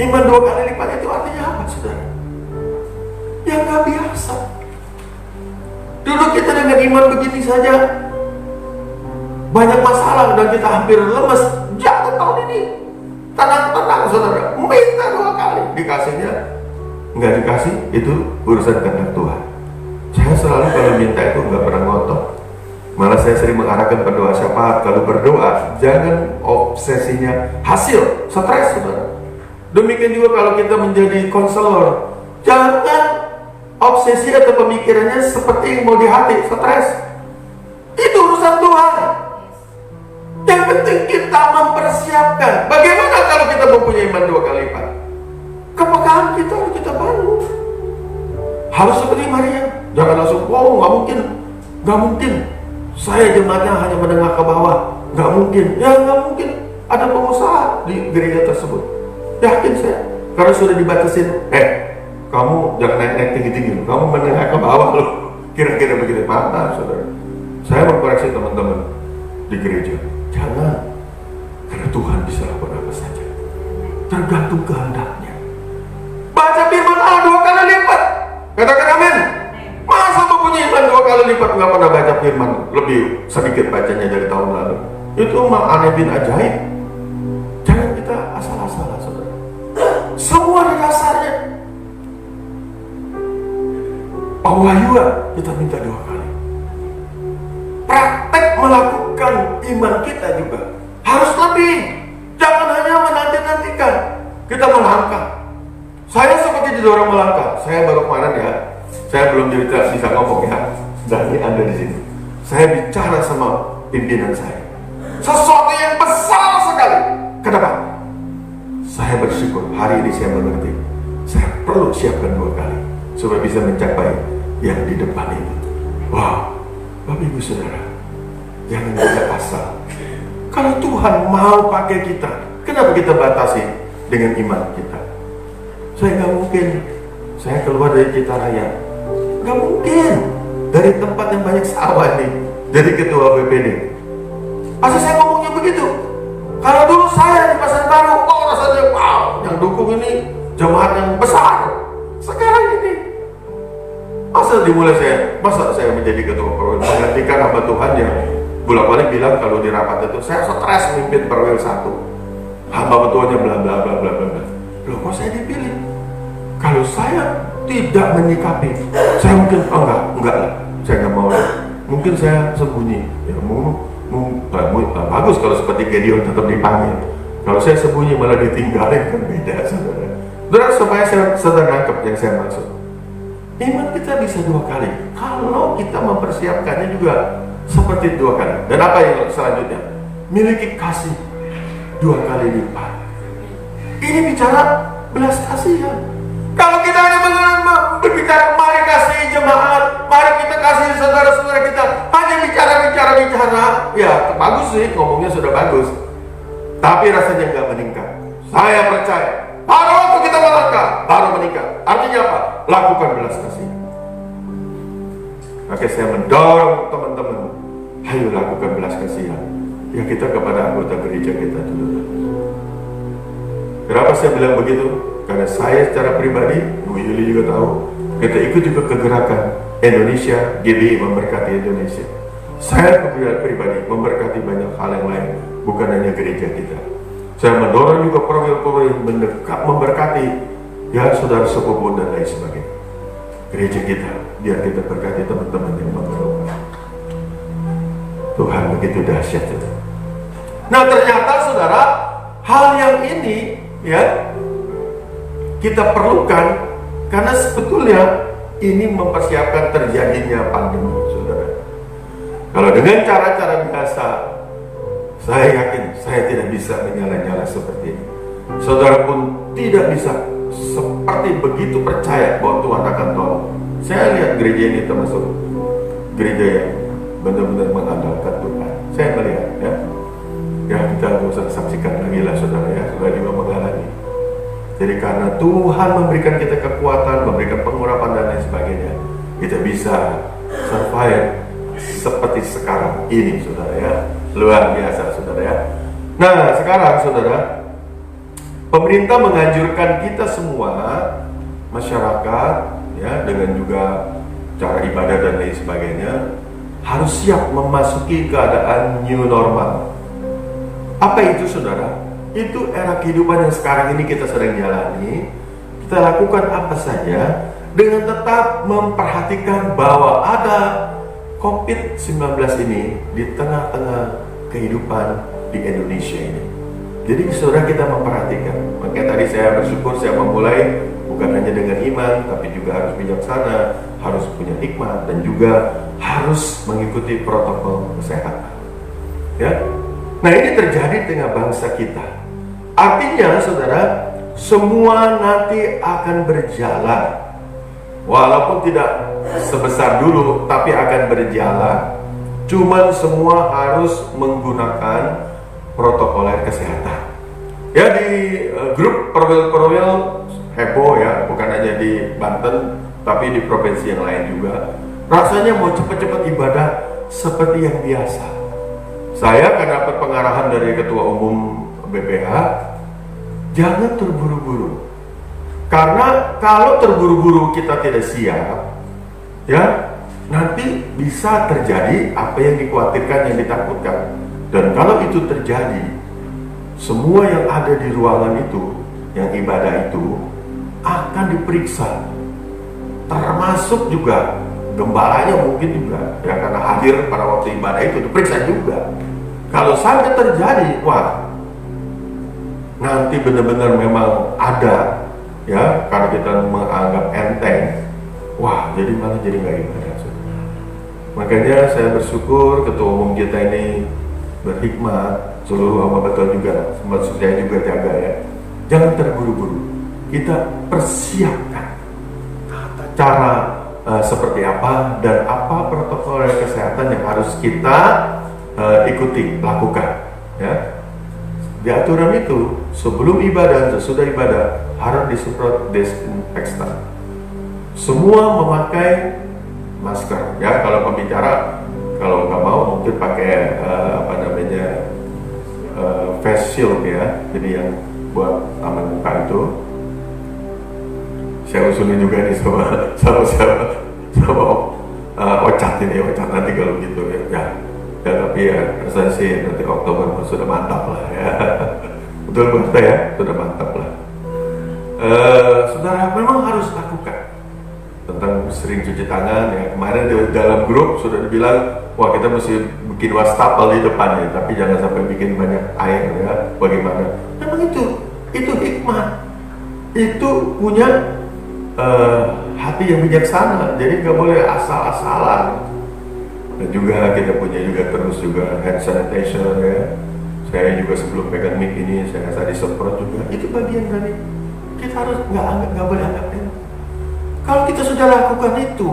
Iman 2 kali lipat itu artinya apa, saudara? Yang gak biasa. Dulu kita dengan iman begini saja banyak masalah dan kita hampir lemes. Jangan tahun ini tenang-tenang, saudara. Minta 2 kali, dikasihnya nggak dikasih, itu urusan kehendak Tuhan. Saya selalu kalau minta itu nggak pernah ngotot. Malah saya sering mengarahkan pendoa syafaat, kalau berdoa jangan obsesinya hasil, stres, saudara. Demikian juga kalau kita menjadi konselor, jangan obsesi atau pemikirannya seperti yang mau di hati, stres. Itu urusan Tuhan. Yang penting kita mempersiapkan. Bagaimana kalau kita mempunyai iman 2 kali lipat? Kepekaan kita harus kita bangun. Harus seperti Maria. Jangan langsung, oh nggak mungkin, nggak mungkin. Saya jemaatnya hanya menengah ke bawah, nggak mungkin. Ya nggak mungkin. Ada pengusaha di gereja tersebut. Yakin saya, karena sudah dibatasin. Kamu jangan naik-naik tinggi-tinggi, kamu menengah ke bawah loh. Kira-kira begitu, mantap, saudara. Saya mengkoreksi teman-teman di gereja, jangan, karena Tuhan bisa lakukan apa saja, tergantung kehendaknya. Baca firman Allah 2 kali lipat. Katakan amin. Masa mempunyai iman 2 kali lipat nggak pernah baca firman, lebih sedikit bacanya dari tahun lalu? Itu mah aneh bin ajaib. Jangan kita asal-asalan, saudara. Semua di dasarnya. Pewahyuan kita minta 2 kali. Praktek melakukan iman kita juga harus lebih. Jangan hanya menanti-nantikan. Kita melangkah. Saya seperti didorong melangkah. Saya baru kemarin ya, saya belum bisa ngomong ya. Dan ini Anda di sini. Saya bicara sama pimpinan saya. Sesuatu yang besar sekali. Kenapa? Saya bersyukur hari ini saya mengerti. Saya perlu siapkan 2 kali supaya bisa mencapai yang di depan ini. Wow, Bapak Ibu Saudara, jangan juga asal. Kalau Tuhan mau pakai kita, kenapa kita batasi dengan iman kita? Saya nggak mungkin. Saya keluar dari Citaraya, nggak mungkin. Dari tempat yang banyak sawah nih, jadi ketua BPD. Masa saya ngomongnya begitu? Kalau dulu saya di Pasar Baru, oh rasanya wow, yang dukung ini jemaat yang besar. Sekarang ini, masa saya menjadi ketua perwil, menggantikan hamba Tuhan yang bolak-balik bilang kalau di rapat itu saya stres memimpin perwil 1, hamba Tuhannya bla bla bla bla bla. Loh, kok saya dipilih? Kalau saya tidak menyikapi, saya mungkin enggak lah, saya nggak mau. Mungkin saya sembunyi. Ya, bagus kalau seperti Gideon tetap dipanggil. Kalau saya sembunyi malah ditinggalin, kan beda, saudara. Terus supaya saudara nangkep yang saya maksud. Iman kita bisa 2 kali kalau kita mempersiapkannya juga seperti 2 kali. Dan apa yang selanjutnya? Miliki kasih 2 kali lipat. Ini bicara belas kasihan. Kalau kita hanya berbicara mari kasih jemaat, mari kita kasih saudara-saudara kita, hanya bicara, ya bagus sih, ngomongnya sudah bagus. tapi rasanya nggak meningkat. Saya percaya pada waktu kita melangkah baru meningkat. Artinya apa? Lakukan belas kasih. Maka saya mendorong teman-teman, ayo lakukan belas kasihan ya kita kepada anggota gereja kita dulu. Kenapa saya bilang begitu? Karena saya secara pribadi, Bu Yuli juga tahu, kita ikut juga kegerakan Indonesia, GBI memberkati Indonesia. Saya pribadi memberkati banyak hal yang lain, bukan hanya gereja kita. Saya mendorong juga program-program mendekat memberkati ya saudara sepupu dan lain sebagainya. Gereja kita, biar kita berkati teman-teman yang memerlukan. Tuhan begitu dahsyat itu. Nah ternyata saudara, hal yang ini ya kita perlukan karena sebetulnya ini mempersiapkan terjadinya pandemi, saudara. Kalau dengan cara-cara biasa, saya yakin saya tidak bisa menyala-nyala seperti ini. Saudara pun tidak bisa seperti begitu percaya bahwa Tuhan akan tolong. Saya lihat gereja ini termasuk gereja yang benar-benar mengandalkan Tuhan. Saya melihat ya. Ya kita nggak usah saksikan lagi lah saudara ya, sudah juga mengalami. Jadi karena Tuhan memberikan kita kekuatan, memberikan pengurapan dan lain sebagainya, kita bisa survive seperti sekarang ini saudara ya. Luar biasa saudara ya. Nah sekarang saudara, pemerintah menganjurkan kita semua, masyarakat ya, dengan juga cara ibadah dan lain sebagainya, harus siap memasuki keadaan new normal. Apa itu saudara? Itu era kehidupan yang sekarang ini kita sedang jalani. Kita lakukan apa saja dengan tetap memperhatikan bahwa ada COVID-19 ini di tengah-tengah kehidupan di Indonesia ini. Jadi saudara kita memperhatikan. Makanya tadi saya bersyukur saya memulai bukan hanya dengan iman, tapi juga harus bijaksana, harus punya hikmat, dan juga harus mengikuti protokol kesehatan. Ya, nah ini terjadi dengan bangsa kita. Artinya saudara, semua nanti akan berjalan, walaupun tidak sebesar dulu, tapi akan berjalan. Cuman semua harus menggunakan protokol kesehatan. Ya di grup perwil heboh ya, bukan hanya di Banten, tapi di provinsi yang lain juga. Rasanya mau cepat-cepat ibadah seperti yang biasa. Saya akan dapat pengarahan dari Ketua Umum BPH, jangan terburu-buru. Karena kalau terburu-buru kita tidak siap, ya nanti bisa terjadi apa yang dikhawatirkan, yang ditakutkan. Dan kalau itu terjadi, semua yang ada di ruangan itu, yang ibadah itu, akan diperiksa. Termasuk juga gembalanya mungkin juga, ya karena hadir pada waktu ibadah itu diperiksa juga. Kalau sampai terjadi, wah, nanti benar-benar memang ada, ya, karena kita menganggap enteng, wah, jadi malah jadi nggak ibadah. Makanya saya bersyukur Ketua Umum kita ini berhikmat, seluruh hamba betul juga, maksud saya juga jaga ya. Jangan terburu-buru. Kita persiapkan tata cara seperti apa dan apa protokol kesehatan yang harus kita ikuti, lakukan. Ya. Di aturan itu sebelum ibadah, sesudah ibadah harus disemprot desinfektan. Semua memakai masker. Ya kalau pembicara, kalau nggak mau mungkin pakai face shield ya. Jadi yang buat taman muka itu. Saya usulin juga nih sama Ocat ini, Ocat nanti kalau gitu ya. Ya tapi ya rasanya sih nanti Oktober sudah mantap lah ya. Betul Pak ya, sudah mantap lah. Saudara memang harus lakukan tentang sering cuci tangan ya. Kemarin di dalam grup sudah dibilang, wah kita mesti bikin wastafel di depan ya, tapi jangan sampai bikin banyak air ya. Bagaimana? Memang itu hikmah. Itu punya hati yang bijaksana, jadi nggak boleh asal-asalan. Dan juga kita punya juga terus juga hand sanitizer ya. Saya juga sebelum pegang mic ini saya tadi disemprot juga. Itu bagian dari kita harus nggak boleh anggap enteng. Kalau kita sudah lakukan itu,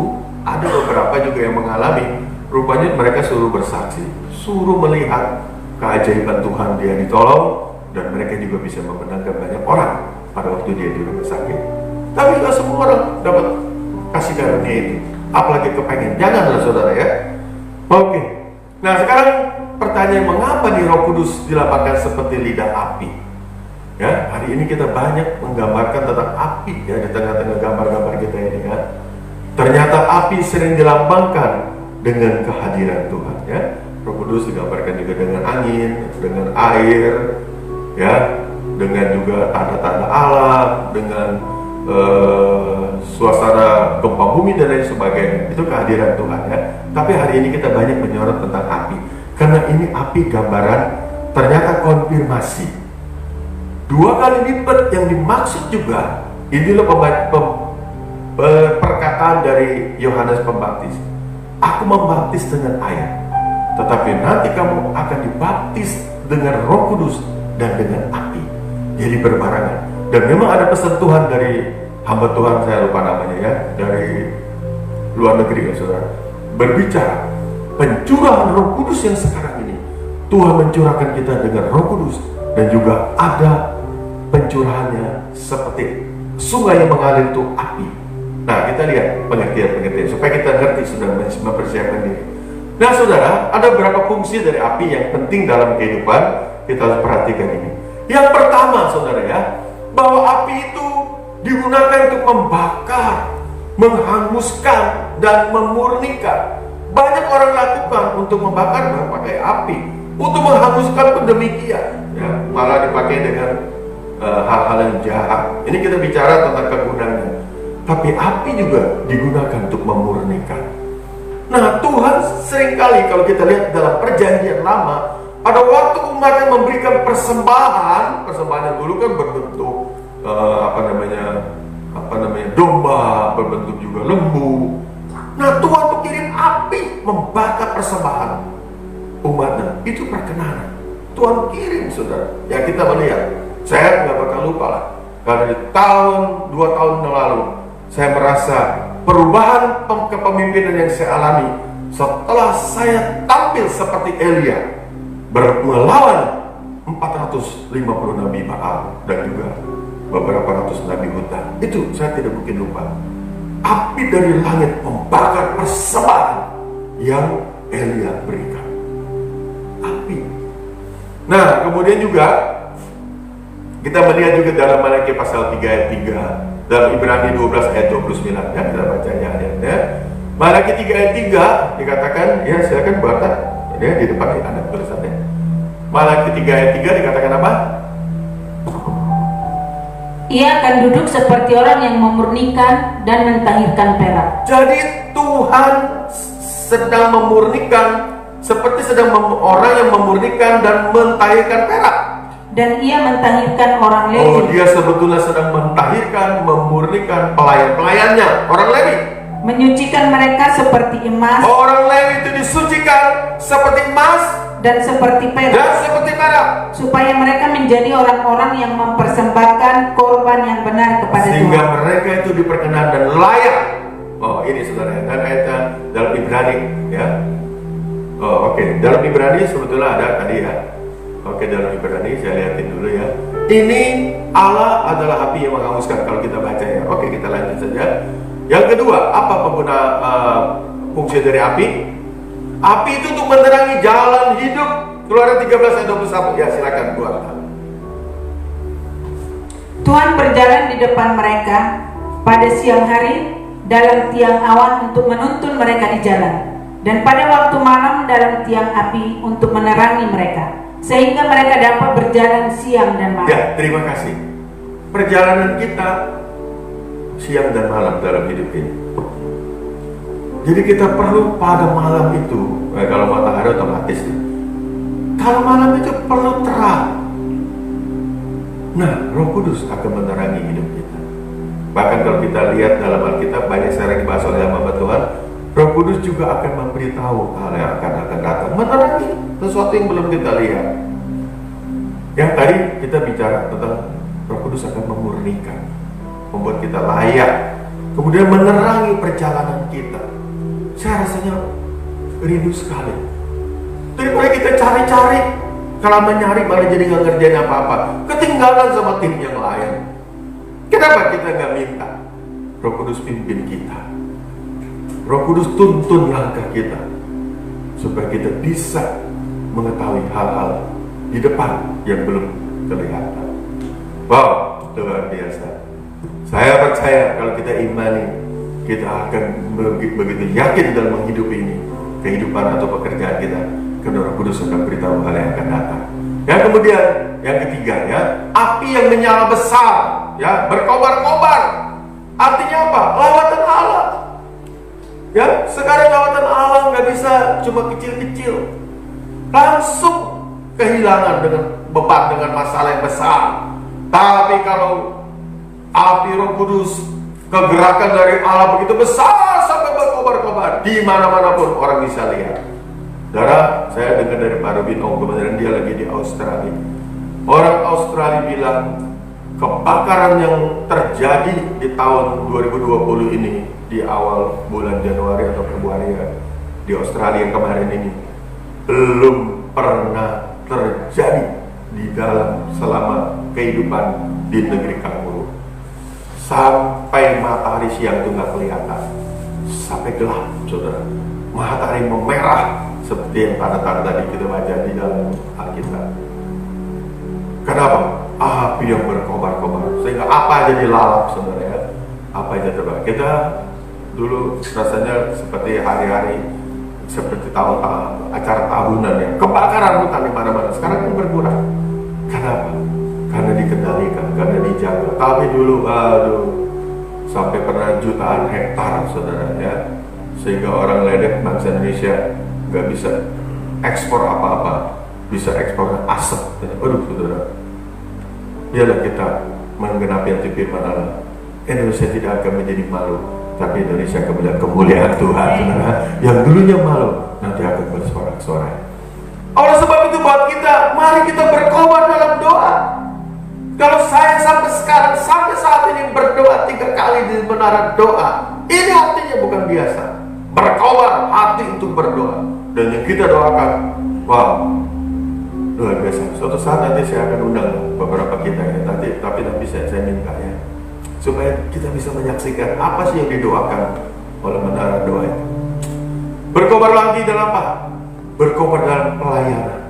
ada beberapa juga yang mengalami. Rupanya mereka suruh bersaksi, suruh melihat keajaiban Tuhan, dia ditolong dan mereka juga bisa memenangkan banyak orang pada waktu dia di rumah sakit. Tapi nggak semua orang dapat kasih karunia itu, apalagi kepengen. Janganlah saudara ya. Oke. Nah sekarang pertanyaan, mengapa nih Roh Kudus dilambangkan seperti lidah api? Ya, hari ini kita banyak menggambarkan tentang api ya di tengah-tengah gambar-gambar kita ini ya. Ternyata api sering dilambangkan dengan kehadiran Tuhan ya. Roh Kudus digambarkan juga dengan angin, dengan air, ya, dengan juga tanda-tanda alam, dengan suasana gempa bumi dan lain sebagainya. Itu kehadiran Tuhan ya. Tapi hari ini kita banyak menyorot tentang api, karena ini api gambaran ternyata konfirmasi. 2 kali lipat yang dimaksud juga. Inilah perkataan dari Yohanes Pembaptis. Aku membaptis dengan air, tetapi nanti kamu akan dibaptis dengan Roh Kudus dan dengan api. Jadi berbarengan. Dan memang ada pesan Tuhan dari hamba Tuhan, saya lupa namanya ya, dari luar negeri ya saudara, berbicara pencurahan Roh Kudus yang sekarang ini. Tuhan mencurahkan kita dengan Roh Kudus, dan juga ada pencurahannya seperti sungai yang mengalir itu api. Nah kita lihat pengertian-pengertian supaya kita ngerti, sudah mempersiapkan diri. Nah saudara, ada beberapa fungsi dari api yang penting dalam kehidupan. Kita harus perhatikan ini. Yang pertama saudara ya, bahwa api itu digunakan untuk membakar, menghanguskan, dan memurnikan. Banyak orang lakukan untuk membakar pakai api, untuk menghanguskan pun demikian ya, malah dipakai dengan hal-hal yang jahat. Ini kita bicara tentang kegunaannya. Tapi api juga digunakan untuk memurnikan. Nah Tuhan seringkali kalau kita lihat dalam perjanjian lama, pada waktu umatnya memberikan persembahan yang dulu kan berbentuk domba, berbentuk juga lembu. Nah Tuhan tuh kirim api membakar persembahan umatnya. Itu perkenanan Tuhan kirim saudara. Ya kita melihat, saya nggak bakal lupa lah, karena di tahun 2 tahun yang lalu saya merasa perubahan kepemimpinan yang saya alami setelah saya tampil seperti Elia melawan 450 nabi Baal dan juga beberapa ratus nabi hutan. Itu saya tidak mungkin lupa. Api dari langit membakar persembahan yang Elia berikan. Api. Nah kemudian juga kita melihat juga dalam Malaki pasal 3 ayat 3, dalam Ibrani 12 ayat 29 ya, kita bacanya ayatnya. Malaki 3 ayat 3 dikatakan, ya silakan baca ya, di depan ada tulisannya. Malaki 3 ayat 3 dikatakan apa? Ia akan duduk seperti orang yang memurnikan dan mentahirkan perak. Jadi Tuhan sedang memurnikan, seperti orang yang memurnikan dan mentahirkan perak. Dan ia mentahirkan orang Lewi. Oh, dia sebetulnya sedang mentahirkan, memurnikan pelayan-pelayannya, orang Lewi. Menyucikan mereka seperti emas. Orang Lewi itu disucikan seperti emas dan seperti perak. Supaya mereka menjadi orang-orang yang mempersembahkan korban yang benar kepada Tuhan. Sehingga mereka itu diperkenan dan layak. Oh, ini saudara, dan ayatnya dalam Ibrani ya. Oh, oke. Dalam Ibrani sebetulnya ada tadi ya. Oke, dalam Ibrani saya lihatin dulu ya. Ini Allah adalah api yang menghanguskan kalau kita baca ya. Oke, kita lanjut saja. Yang kedua, apa pengguna fungsi dari api? Api itu untuk menerangi jalan hidup. Keluaran 13 ayat 21. Ya, silakan buat. Tuhan berjalan di depan mereka pada siang hari dalam tiang awan untuk menuntun mereka di jalan, dan pada waktu malam dalam tiang api untuk menerangi mereka, sehingga mereka dapat berjalan siang dan malam. Ya, terima kasih. Perjalanan kita siang dan malam dalam hidup ini. Jadi kita perlu pada malam itu, kalau matahari otomatis ya. Kalau malam itu perlu terang. Nah, Roh Kudus akan menerangi hidup kita. Bahkan kalau kita lihat dalam Alkitab, banyak sering dibahas oleh hamba Tuhan, Roh Kudus juga akan memberitahu hal yang akan datang, menerangi sesuatu yang belum kita lihat. Yang tadi kita bicara tentang Roh Kudus akan memurnikan, membuat kita layak, kemudian menerangi perjalanan kita. Saya rasanya rindu sekali. Daripada kita cari-cari Kalau menyari malah jadi nggak ngerjain apa-apa, ketinggalan sama tim yang lain. Kenapa kita nggak minta Roh Kudus pimpin kita? Roh Kudus tuntun langkah kita supaya kita bisa mengetahui hal-hal di depan yang belum kelihatan. Wow, luar biasa. Saya percaya kalau kita imani, kita akan begitu yakin dalam menghidupi ini, kehidupan atau pekerjaan kita, karena Roh Kudus akan beritahu hal yang akan datang. Dan kemudian yang ketiga, ya, api yang menyala besar, ya, berkobar-kobar. Artinya apa? Lawatan Allah. Ya, sekarang lawatan Allah nggak bisa cuma kecil-kecil, langsung kehilangan dengan beban, dengan masalah yang besar. Tapi kalau api Roh Kudus, kegerakan dari Allah begitu besar sampai berkobar-kobar, di mana-mana pun orang bisa lihat. Saudara, saya dengar dari Pak Robin, kebetulan dia lagi di Australia. Orang Australia bilang kebakaran yang terjadi di tahun 2020 ini, di awal bulan Januari atau Februari ya, di Australia yang kemarin ini, belum pernah terjadi di dalam selama kehidupan di negeri Kanguru. Sampai matahari siang itu nggak kelihatan, sampai gelap, saudara. Matahari memerah seperti yang tanda-tanda tadi kita baca di dalam Alkitab. Kenapa? Api yang berkobar-kobar, sehingga apa aja dilalap, saudara, ya. Apa aja terbakar. Kita dulu rasanya seperti hari-hari, seperti tahun acara tahunan ya, kebakaran hutan di mana-mana. Sekarang kan berkurang. Kenapa? Karena dikendalikan, karena dijaga. Tapi dulu, sampai pernah jutaan hektar, saudara, ya, sehingga orang ledek bangsa Indonesia nggak bisa ekspor apa-apa, bisa ekspor asap. Aduh, saudara, biarlah kita menggenapi hati firman Allah. Indonesia tidak akan menjadi malu, tapi Indonesia akan melihat kemuliaan Tuhan, saudara. Yang dulunya malu, nanti akan bersorak-sorai. Oleh sebab itu buat kita, mari kita berkobar dalam doa. Kalau saya sampai sekarang, sampai saat ini berdoa 3 kali di menara doa, ini artinya bukan biasa. Berkobar hati untuk berdoa. Dan yang kita doakan, wow, luar biasa. Suatu saat nanti saya akan undang beberapa kita ya, tapi nanti saya minta ya, supaya kita bisa menyaksikan apa sih yang didoakan oleh menara doa itu. Berkobar lagi dalam apa? Berkobar dalam pelayanan.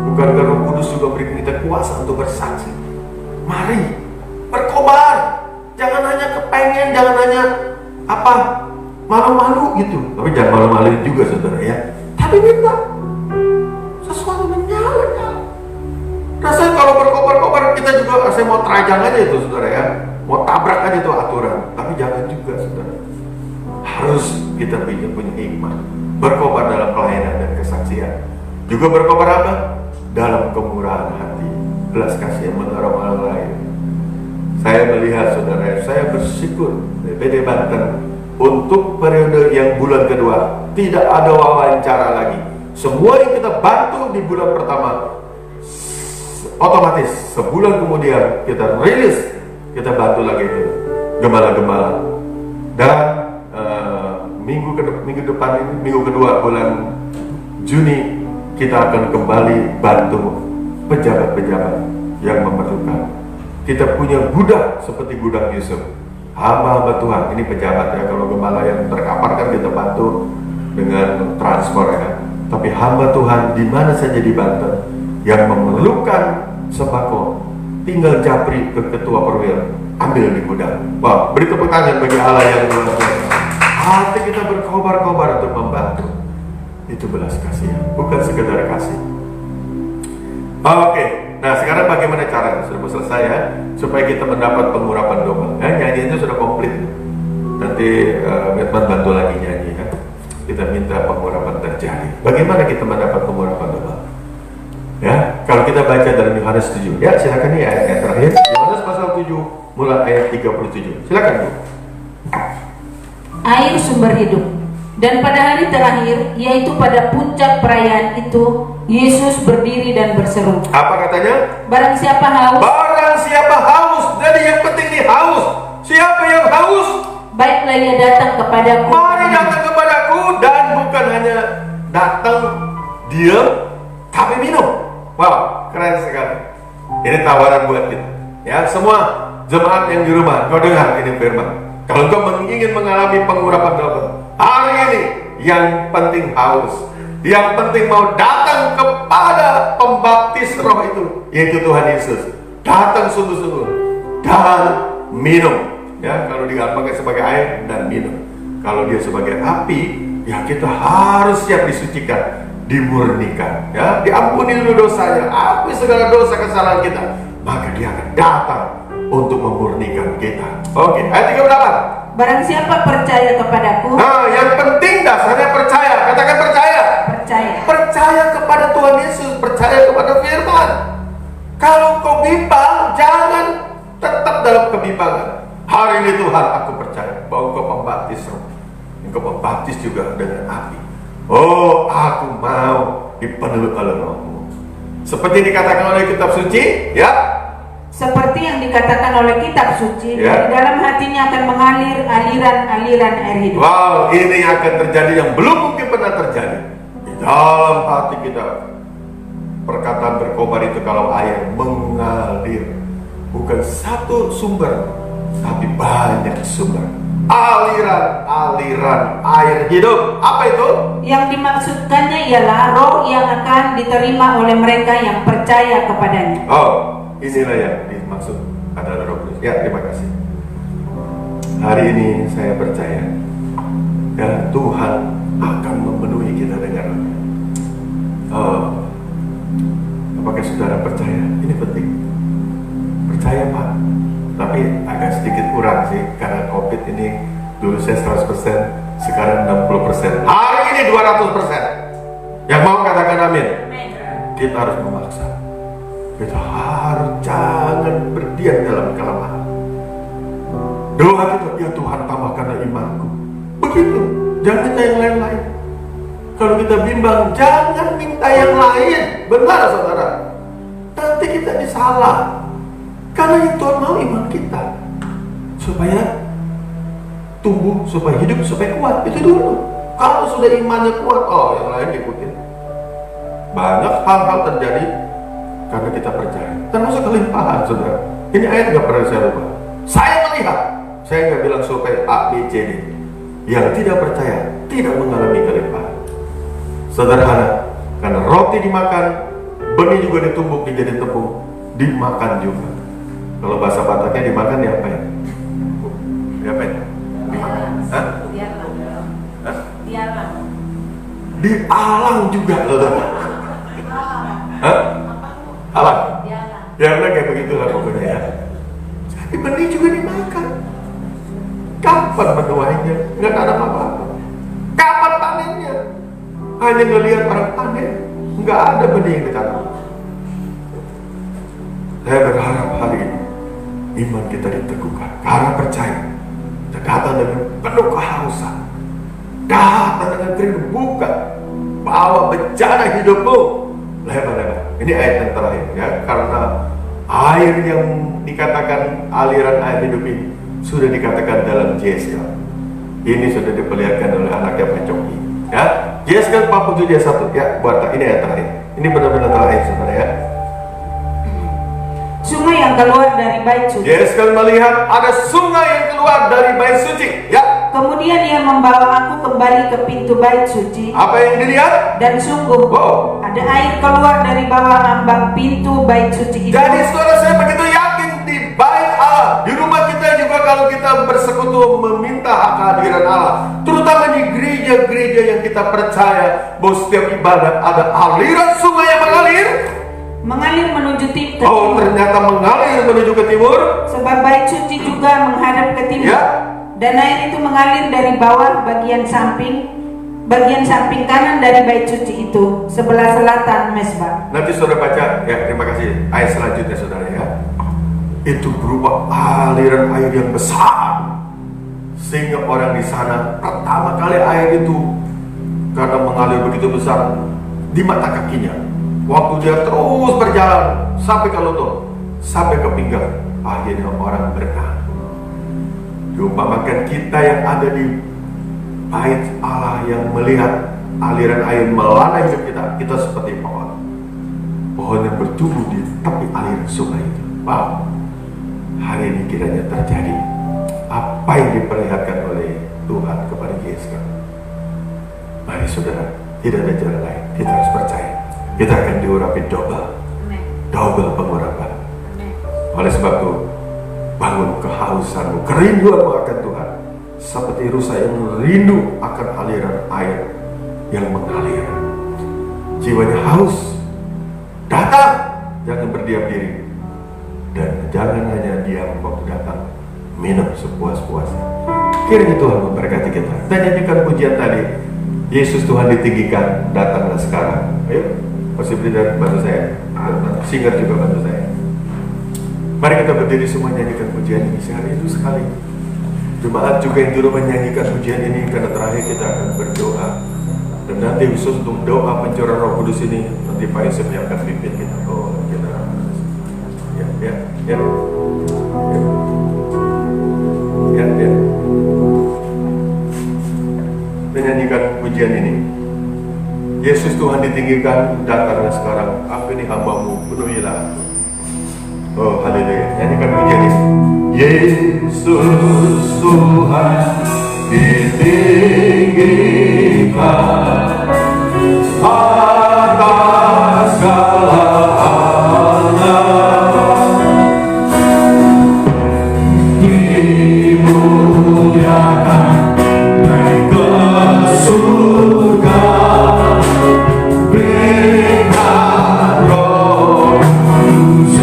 Bukankah Roh Kudus juga berikan kita kuasa untuk bersaksi? Mari berkobar. Jangan hanya kepengen, jangan hanya apa, malu-malu gitu. Tapi jangan malu-malu juga, saudara, ya. Tapi minta sesuatu menyala. Rasanya kalau berkobar-kobar kita juga, saya mau terajang aja itu, saudara, ya. Mau tabrak aja itu aturan. Tapi jangan juga, saudara. Harus kita punya hikmah. Berkobar dalam pelayanan dan kesaksian. Juga berkobar apa? Dalam kemurahan hati, belas kasih yang menolong orang lain. Saya melihat, saudara, saya bersyukur BPD Banten untuk periode yang bulan kedua tidak ada wawancara lagi. Semua yang kita bantu di bulan pertama, otomatis sebulan kemudian kita rilis, kita bantu lagi itu gembala-gembala. Dan minggu depan ini, minggu kedua bulan Juni, kita akan kembali bantu pejabat-pejabat yang memerlukan. Kita punya gudang seperti gudang Yusuf, hamba-hamba Tuhan. Ini pejabat ya, kalau gembala yang terkapar kan kita bantu dengan transport ya. Tapi hamba Tuhan di mana saja di Banten yang memerlukan sembako, tinggal japri ke ketua perwil, ambil di gudang. Wah, beri tepuk tangan bagi Allah yang luar biasa. Hati kita berkobar-kobar untuk membantu. Itu belas kasih, bukan sekedar kasih. Oke, nah sekarang bagaimana caranya? Sudah selesai ya, supaya kita mendapat pengurapan domba. Nyanyi itu sudah komplit. Nanti Batman bantu lagi nyanyi ya. Kita minta pengurapan terjadi. Bagaimana kita mendapat pengurapan domba? Ya, kalau kita baca dalam Yohanes 7. Ya, silakan nih ayat yang terakhir. Yohanes pasal 7 mulai ayat 37. Silakan Bu. Air sumber hidup. Dan pada hari terakhir, yaitu pada puncak perayaan itu, Yesus berdiri dan berseru. Apa katanya? Barang siapa haus, Barang siapa haus. Jadi yang penting nih haus. Siapa yang haus? baiklah ia datang kepadaku. Mari datang kepadaku, dan bukan hanya datang diam, tapi minum. Wow, keren sekali. Ini tawaran buat kita. Ya, semua jemaat yang di rumah, kau dengar ini firman. Kalau kau ingin mengalami pengurapan dosa, hari ini yang penting haus, yang penting mau datang kepada pembaptis roh itu, yaitu Tuhan Yesus. Datang sungguh-sungguh dan minum. Ya, kalau digampangkan sebagai air dan minum. Kalau dia sebagai api, ya kita harus siap disucikan, dimurnikan. Ya, diampuni dulu dosanya, ampuni segala dosa kesalahan kita. Maka dia akan datang untuk memurnikan kita. Oke, ayat 38. Barang siapa percaya kepadaku, Nah, yang penting dasarnya percaya. Katakan percaya. percaya. Percaya kepada Tuhan Yesus, percaya kepada firman. Kalau kau bimbang, jangan tetap dalam kebimbangan. Hari ini Tuhan, aku percaya bahwa Engkau pembaptis roh. Engkau pembaptis juga dengan api. Oh, aku mau dipenuhi oleh Roh-Mu. Seperti dikatakan oleh kitab suci, ya. Seperti yang dikatakan oleh kitab suci, Ya. di dalam hatinya akan mengalir aliran-aliran air hidup. Wow, ini akan terjadi yang belum mungkin pernah terjadi. Di dalam hati kita, perkataan berkobar itu kalau air mengalir, bukan satu sumber, tapi banyak sumber. Aliran-aliran air hidup. Apa itu? Yang dimaksudkannya ialah roh yang akan diterima oleh mereka yang percaya kepadanya. Oh, inilah yang dimaksud adalah Roh Kudus. Ya, terima kasih. Hari ini saya percaya dan Tuhan akan memenuhi kita dengan apakah saudara percaya? Ini penting. Percaya, Pak. Tapi agak sedikit kurang sih karena COVID ini. Dulu saya 100%, sekarang 60%. Hari ini 200%. Yang mau katakan amin. Kita harus memaksa. Kita harus jangan berdiam dalam kelemahan. Doa kita, ya Tuhan tambahkanlah imanku. Begitu, jangan minta yang lain-lain. Kalau kita bimbang, jangan minta yang lain. Benar saudara. Nanti kita disalah. Karena yang Tuhan mau iman kita. Supaya tumbuh, supaya hidup, supaya kuat. Itu dulu. Kalau sudah imannya kuat, oh yang lain ikutin. Banyak hal-hal terjadi karena kita percaya. Termasuk kelimpahan, saudara. Ini ayat nggak pernah saya lupa. Saya melihat, saya nggak bilang supaya A, B, C, D. Yang tidak percaya tidak mengalami kelimpahan. Sederhana, karena roti dimakan, benih juga ditumbuk menjadi tepung, dimakan juga. Kalau bahasa Bataknya dimakan ya apa ya? Apa ya? Hah? Hah? Dialang juga, saudara. Hah? Alang? Ya udah kayak begitulah pokoknya ya. Tapi benih juga dimakan. Kapan menuainya? Nggak ada apa-apa. Kapan panennya? Hanya ngelihat orang panen. Nggak ada benih yang ditanam. Saya berharap hari ini iman kita diteguhkan karena percaya. Kita datang dengan penuh kehausan, datang dengan keringat buka, bawa bencana hidupmu lebar-lebar. Ini ayat yang terakhir ya, karena air yang dikatakan aliran air hidup ini sudah dikatakan dalam Yesaya. Ini sudah diperlihatkan oleh anaknya Pak Coki ya. Yesaya 47 ayat 1 ya, buat ini ayat terakhir. Ini benar-benar terakhir saudara ya. Sungai yang keluar dari bait suci. Yesaya melihat ada sungai yang keluar dari bait suci ya. Kemudian ia membawa aku kembali ke pintu bait suci. Apa yang dilihat? Dan sungguh Wow. ada air keluar dari bawah ambang pintu bait suci itu. Jadi saudara, saya begitu yakin di bait Allah, di rumah kita juga kalau kita bersekutu meminta kehadiran Allah, terutama di gereja-gereja yang kita percaya bahwa setiap ibadat ada aliran sungai yang mengalir menuju timur. Oh, ternyata mengalir menuju ke timur. Sebab bait suci juga menghadap ke timur. Ya. Dan air itu mengalir dari bawah bagian samping kanan dari bait suci itu, sebelah selatan mezbah. Nanti saudara baca ya, terima kasih. Ayat selanjutnya saudara ya. Itu berupa aliran air yang besar, sehingga orang di sana pertama kali air itu karena mengalir begitu besar di mata kakinya. Waktu dia terus berjalan sampai ke lutut, sampai ke pinggang, akhirnya orang berenang. Diumpamakan kita yang ada di bait Allah yang melihat aliran air melanda hidup kita, kita seperti pohon. pohon yang bertumbuh di tepi aliran sungai itu. Wow, hari ini kiranya terjadi apa yang diperlihatkan oleh Tuhan kepada Yesus. Mari saudara, tidak ada jalan lain. Kita harus percaya. Kita akan diurapi double pengurapan. Oleh sebab itu, bangun kehausanmu, kerinduanmu akan Tuhan, seperti rusa yang rindu akan aliran air yang mengalir. Jiwanya haus, datang, jangan berdiam diri, dan jangan hanya diam waktu datang, minum sepuas-puasnya. Kiranya Tuhan memberkati kita. Kita nyanyikan pujian tadi, Yesus Tuhan ditinggikan, datanglah sekarang. Ayo, possibly dan bantu saya, singer juga bantu saya. Mari kita berdiri semua nyanyikan pujian ini sehari itu sekali. Jemaat juga yang dulu menyanyikan pujian ini, karena terakhir kita akan berdoa. Dan nanti khusus untuk doa pencurahan Roh Kudus ini, nanti Pak Yusuf yang akan pimpin kita. Oh, kita ya. Menyanyikan pujian ini. Yesus Tuhan ditinggikan, datanglah sekarang. Aku ini hambamu, penuhilah. Oh, haleluya. Nyanyikan pujian ini. Yesus Tuhan ditinggikan atas segala alam, dimuliakan naik ke surga, berikan Roh Kudus.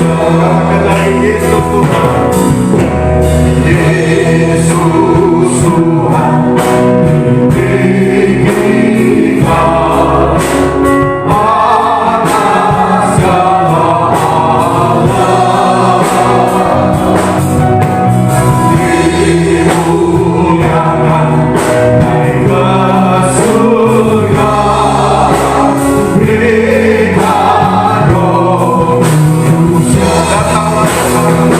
Yesus Tuhan, Yesus Tuhan ditinggikan atas segala alam, dimuliakan naik ke surga, berikan Roh Kudus. Datanglah sekarang.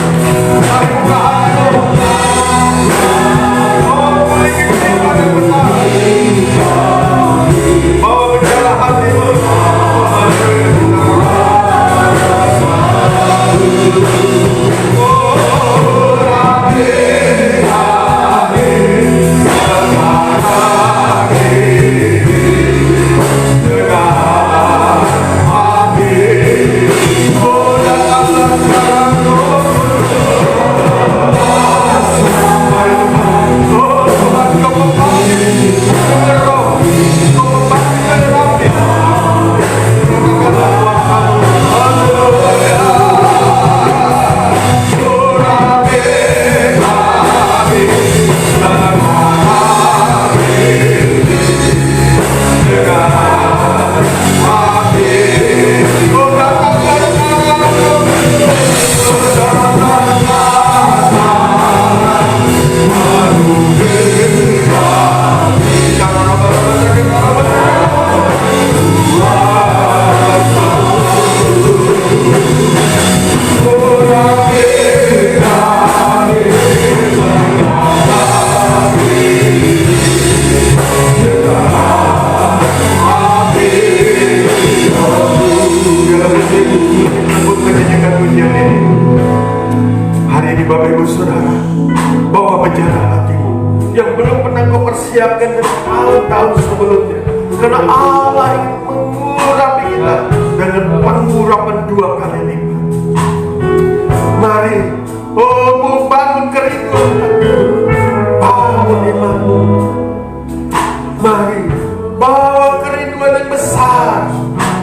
Siapkan dari tahun-tahun sebelumnya, karena Allah ingin mengurapi kita dengan pengurapan 2 kali lipat. Mari, oh, bangun kerinduan, bangun imanmu. Mari, bawa kerinduan yang besar,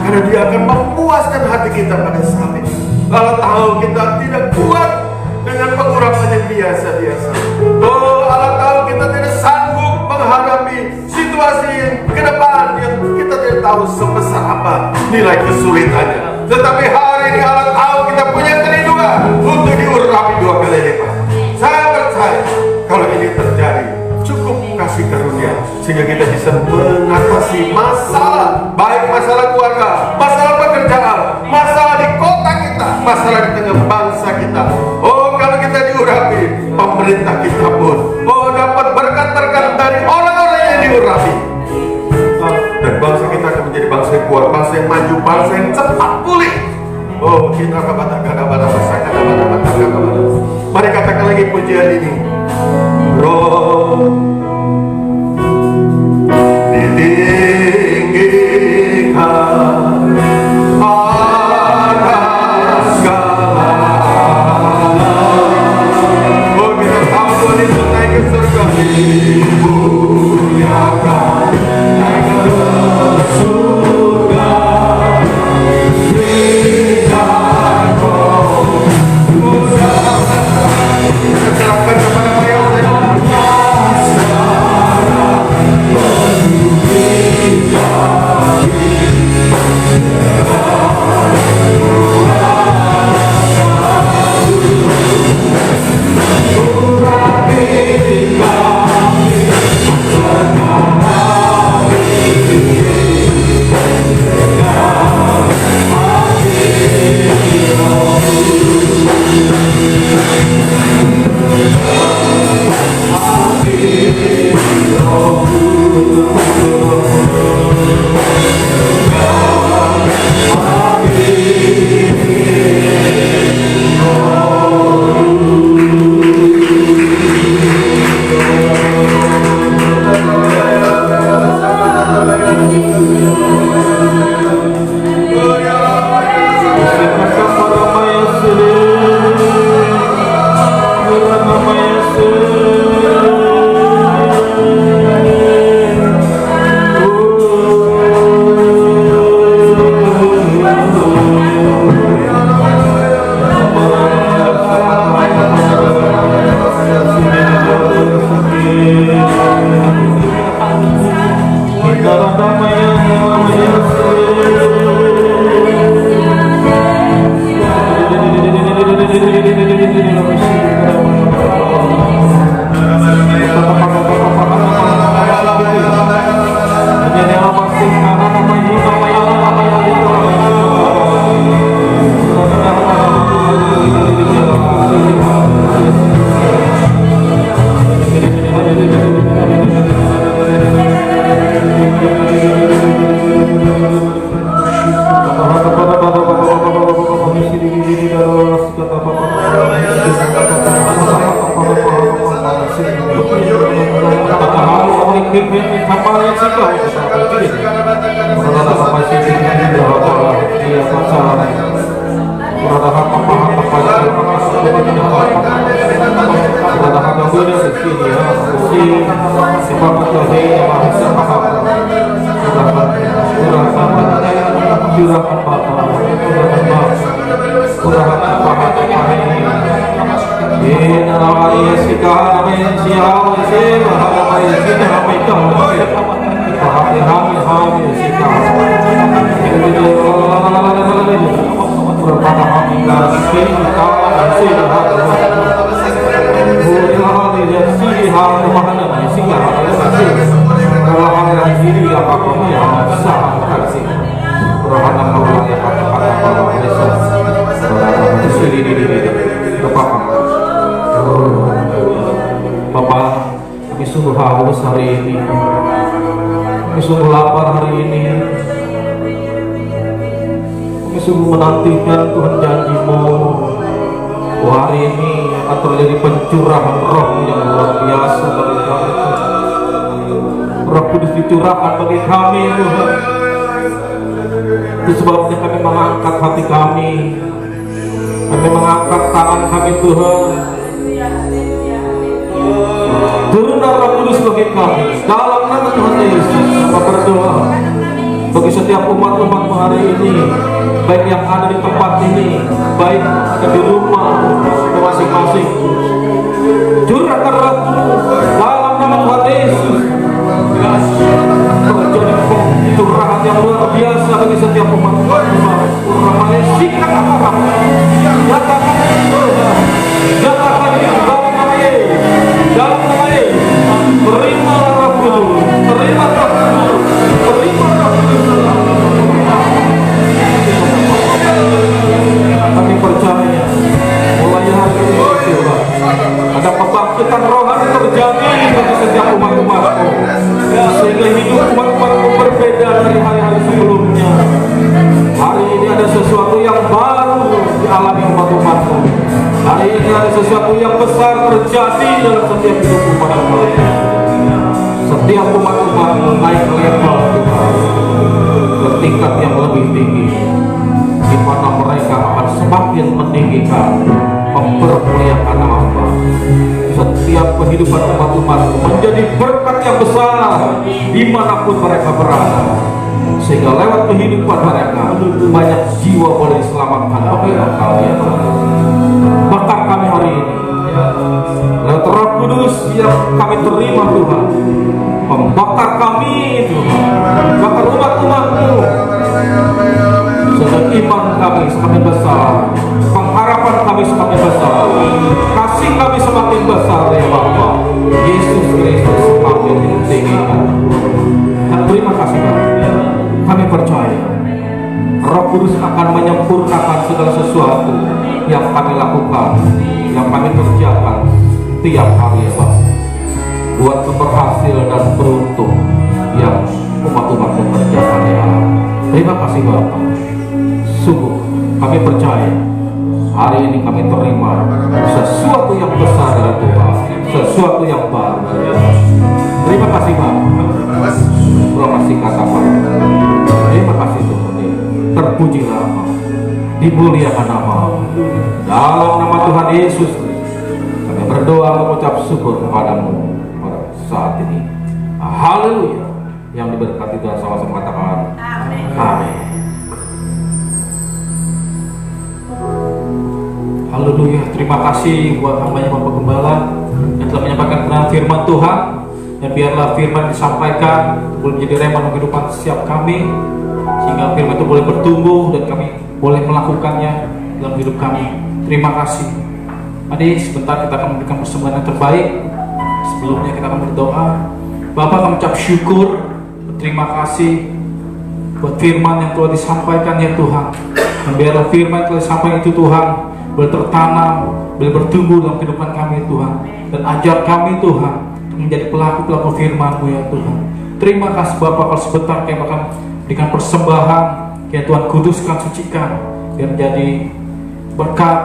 karena Dia akan memuaskan hati kita pada saat ini. Kalau tahu kita tidak kuat dengan pengurapan yang biasa-biasa, oh, Allah tahu kita tidak sanggup menghadapi situasi yang ke depan yang kita tidak tahu sebesar apa nilai kesulitannya. Tetapi hari ini Allah tahu kita punya kerinduan untuk diurapi 2 kali lipat. Saya percaya kalau ini terjadi, cukup kasih karunia sehingga kita bisa mengatasi masalah, baik masalah keluarga, masalah pekerjaan, masalah di kota kita, masalah di tengah bangsa kita. Oh, kalau kita diurapi, pemerintah kita pun dapat berkat-berkat dari orang-orang yang diurapi. Dan bangsa kita akan menjadi bangsa yang kuat, bangsa yang maju, bangsa yang cepat pulih. Oh, kita mari katakan lagi pujian ini. Roh ditinggikan atas segala. Oh, kita tahu Tuhan Yesus naik ke surga. Dimuliakan naik ke surga. Berikan Roh kita serahkan kepada Maria Bapak, kami sungguh haus hari ini, kami sungguh lapar hari ini, kami sungguh menantikan Tuhan janji-Mu bahwa hari ini akan terjadi pencurahan Roh yang luar biasa bagi kami. Roh Kudus dicurahkan bagi kami, Tuhan. Itu sebabnya kami mengangkat hati kami mengangkat tangan kami, Tuhan. Turunlah Roh Kudus bagi kami dalam nama Tuhan Yesus. Kami berdoa bagi setiap umat-umat hari ini, baik yang ada di tempat ini, baik ada di rumah masing-masing. Curahkan Roh Kudus dalam nama Tuhan Yesus. Terjadi curahan yang luar biasa bagi setiap umat-umat. Ramai sikap apa? Nyatakan dalam nama Yesus. Dalam nama Yesus, terima Roh Kudus, terima Roh Kudus, terima Roh Kudus. Kami percaya mulai hari ini Tuhan, ada kebangkitan rohani terjadi bagi setiap umat-umat-Mu, sehingga hidup umat-umat-Mu berbeda dari hari-hari sebelumnya. Hari ini ada sesuatu yang baru besar terjadi dalam setiap hidup umat-umat. Setiap umat-umat naik level Tuhan ke tingkat yang lebih tinggi, di mana mereka akan semakin meninggikan, mempermuliakan nama Allah. Setiap kehidupan umat-umat menjadi berkat yang besar dimanapun mereka berada, sehingga lewat kehidupan mereka banyak jiwa boleh diselamatkan oleh Engkau ya Tuhan. Bahkan kami hari ini lewat Roh Kudus yang kami terima Tuhan, membakar kami Tuhan, bakar umat-umat-Mu, sehingga iman kami semakin besar, pengharapan kami semakin besar, kasih kami semakin besar ya Bapa. Yesus Kristus semakin ditinggikan. Dan terima kasih Bapak, kami percaya Roh Kudus akan menyempurnakan segala sesuatu yang kami lakukan, yang kami kerjakan tiap hari ya Bapak, buat berhasil dan beruntung yang umat-umat kerjakan ya Allah. Terima kasih Bapak. Sungguh kami percaya hari ini kami terima sesuatu yang besar dari Tuhan, sesuatu yang baru. Terima kasih Bapak. Terima kasih kata Bapak. Terima kasih Tuhan. Terpujilah nama, dimuliakan nama. Dalam nama Tuhan Yesus kami berdoa mengucap syukur kepadamu pada saat ini. Haleluya. Yang diberkati Tuhan sama-sama katakan amin. Haleluya. Terima kasih buat hamba-Nya Bapak Gembala yang telah menyampaikan kebenaran firman Tuhan, dan biarlah firman disampaikan boleh menjadi rema kehidupan setiap kami, sehingga firman itu boleh bertumbuh dan kami boleh melakukannya dalam hidup kami. Terima kasih. Mari sebentar kita akan memberikan persembahan yang terbaik. Sebelumnya kita akan berdoa. Bapak, kami ucap syukur, berterima kasih buat firman yang telah disampaikan ya Tuhan. Dan biarlah firman yang telah disampaikan itu Tuhan boleh tertanam, boleh bertumbuh dalam kehidupan kami Tuhan. Dan ajar kami Tuhan menjadi pelaku-pelaku firman-Mu ya Tuhan. Terima kasih Bapak, kalau sebentar kami akan berikan persembahan ya Tuhan, kuduskan, sucikan, biar menjadi berkat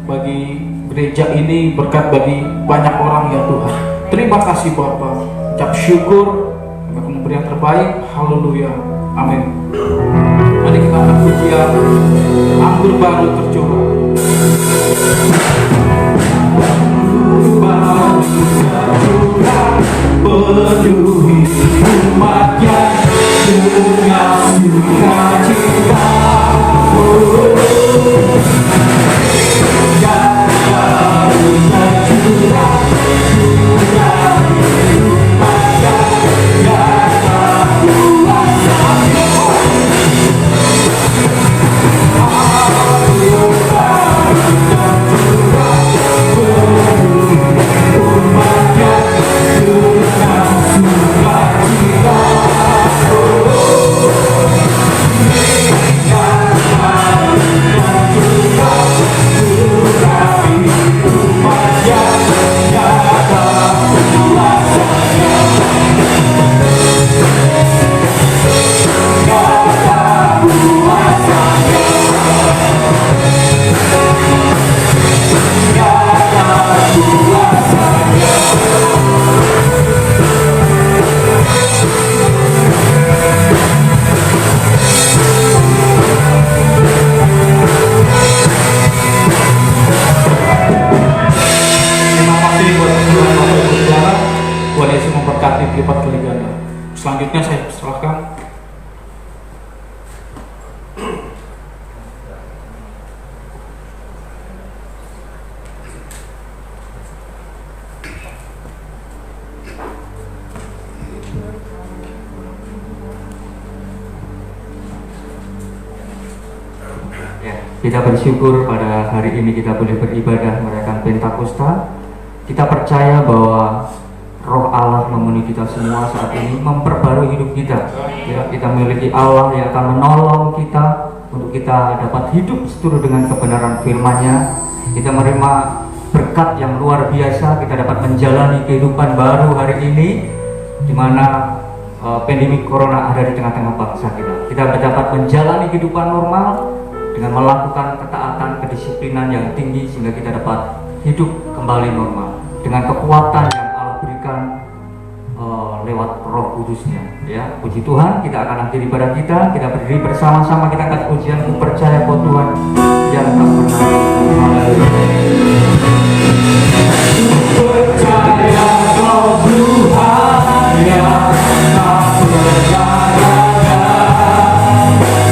bagi gereja ini, berkat bagi banyak orang ya Tuhan. Terima kasih Bapak, ucap syukur, kami akan memberi yang terbaik. Haleluya, amin. Mari kita akan pujian anggur baru tercurah. Baru tercurah, penuhi umatnya dengan sukacita. Selanjutnya saya persilahkan kita bersyukur pada hari ini kita boleh beribadah merayakan Pentakosta. Kita percaya bahwa Roh Allah memenuhi kita semua saat ini, memperbarui hidup kita. Ya, kita memiliki Allah yang akan menolong kita untuk kita dapat hidup seturut dengan kebenaran firman-Nya. Kita menerima berkat yang luar biasa, kita dapat menjalani kehidupan baru hari ini, di mana pandemi corona ada di tengah-tengah bangsa kita. Kita dapat menjalani kehidupan normal dengan melakukan ketaatan, kedisiplinan yang tinggi, sehingga kita dapat hidup kembali normal dengan kekuatan yang Allah berikan lewat Roh Kudusnya. Ya, puji Tuhan. Kita akan akhiri ibadah kita. Kita berdiri bersama-sama. Kita akan pujian Ku Percaya Kau Tuhan yang tak pernah. Percaya Kau Tuhan yang tak berdaya,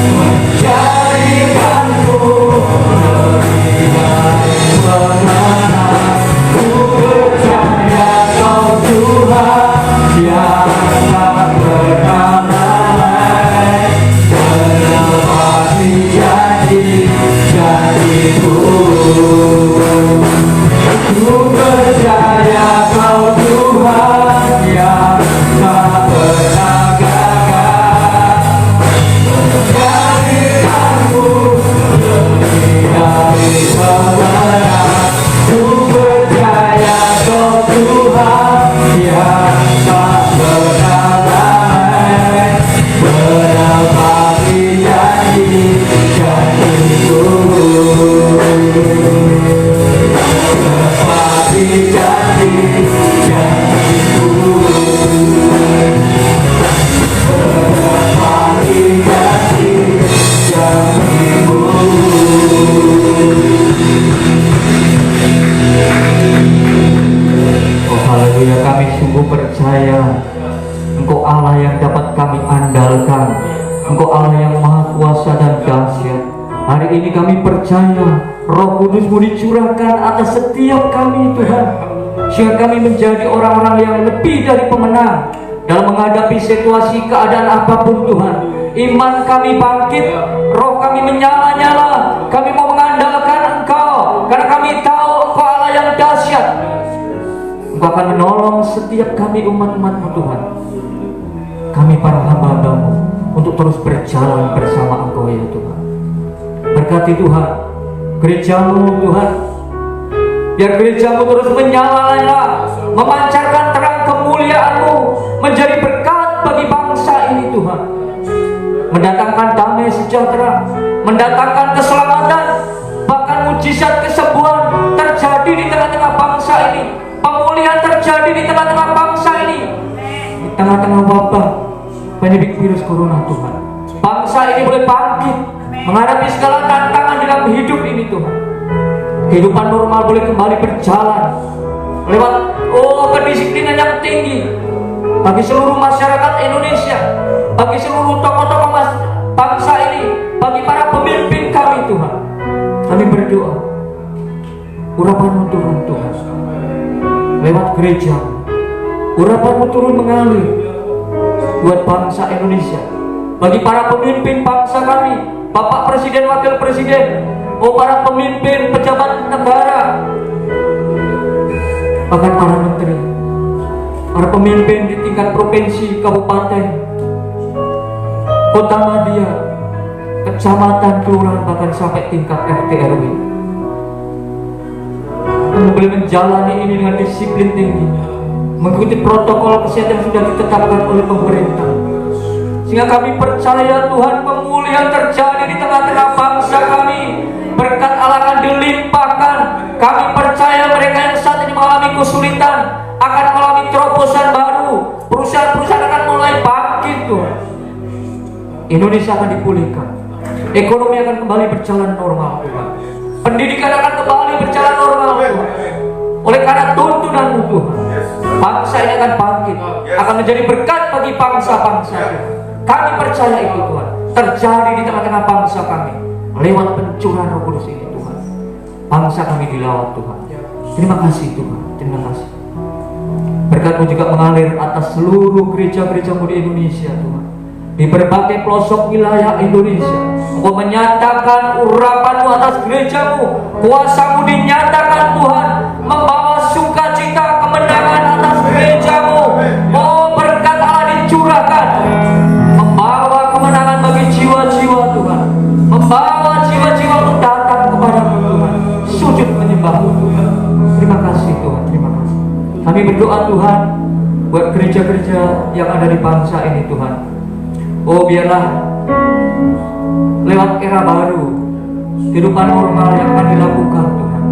menjadikanku lebih dari pemenang. Ku percaya Kau Tuhan yang tak pernah lalai, menepati janji-janji-Ku. Ku percaya Kau Tuhan yang tak pernah gagal, menjadikanku lebih dari pemenang. Ku percaya Kau Tuhan yang tak pernah lalai, menepati janji-janji-Ku. Oh haleluya, kami sungguh percaya Engkau Allah yang dapat kami andalkan, Engkau Allah yang maha kuasa dan dahsyat. Hari ini kami percaya Roh Kudus-Mu dicurahkan atas setiap kami Tuhan, sehingga kami menjadi orang-orang yang lebih dari pemenang dalam menghadapi situasi keadaan apapun Tuhan. Iman kami bangkit, roh kami menyala-nyala. Kami mau mengandalkan Engkau karena kami tahu Engkau Allah yang dahsyat. Engkau akan menolong setiap kami umat-umat-Mu Tuhan, kami para hamba-Mu, untuk terus berjalan bersama Engkau ya Tuhan. Berkati Tuhan gereja-Mu Tuhan, biar gereja-Mu terus menyala-nyala, memancarkan terang kemuliaan-Mu, menjadi berkat bagi bangsa ini Tuhan, mendatangkan damai sejahtera, mendatangkan keselamatan, bahkan mujizat kesembuhan terjadi di tengah-tengah bangsa ini, pemulihan terjadi di tengah-tengah bangsa ini, di tengah-tengah wabah pandemi virus corona Tuhan. Bangsa ini boleh bangkit menghadapi segala tantangan dalam hidup ini Tuhan. Kehidupan normal boleh kembali berjalan lewat kedisiplinan yang tinggi bagi seluruh masyarakat Indonesia, bagi seluruh tokoh-tokoh bangsa ini, bagi para pemimpin kami Tuhan. Kami berdoa, urapan-Mu turun Tuhan lewat gereja, urapan-Mu turun mengalir buat bangsa Indonesia, bagi para pemimpin bangsa kami, Bapak Presiden, Wakil Presiden, para pemimpin pejabat negara, bahkan para menteri, para pemimpin di tingkat provinsi, kabupaten, kota media, kecamatan, kelurahan, bahkan sampai tingkat RT RW. Kami boleh menjalani ini dengan disiplin tinggi, mengikuti protokol kesehatan yang sudah ditetapkan oleh pemerintah, sehingga kami percaya Tuhan pemulihan terjadi di tengah-tengah bangsa kami. Berkat Allah akan dilimpahkan. Kami percaya mereka yang saat ini mengalami kesulitan akan mengalami terobosan baru. Perusahaan-perusahaan akan mulai bangkit Tuhan. Indonesia akan dipulihkan, ekonomi akan kembali berjalan normal Tuhan. Pendidikan akan kembali berjalan normal Tuhan. Oleh karena tuntunan-Mu Tuhan, bangsa ini akan bangkit, akan menjadi berkat bagi bangsa-bangsa. Kami percaya itu Tuhan terjadi di tengah-tengah bangsa kami lewat pencurahan Roh Kudus ini Tuhan. Bangsa kami dilawat Tuhan. Terima kasih Tuhan, terima kasih. Berkat-Mu juga mengalir atas seluruh gereja-gereja-Mu di Indonesia Tuhan, di berbagai pelosok wilayah Indonesia. Engkau menyatakan urapan-Mu atas gereja-Mu, kuasa-Mu dinyatakan Tuhan, membawa sukacita kemenangan atas gereja-Mu. Berkat Allah dicurahkan, membawa kemenangan bagi jiwa-jiwa Tuhan, membawa jiwa-jiwa untuk datang kepada-Mu Tuhan, sujud menyembah-Mu Tuhan. Terima kasih Tuhan, terima kasih. Kami berdoa Tuhan buat gereja-gereja yang ada di bangsa ini Tuhan. Biarlah lewat era baru, kehidupan normal yang akan dilakukan Tuhan,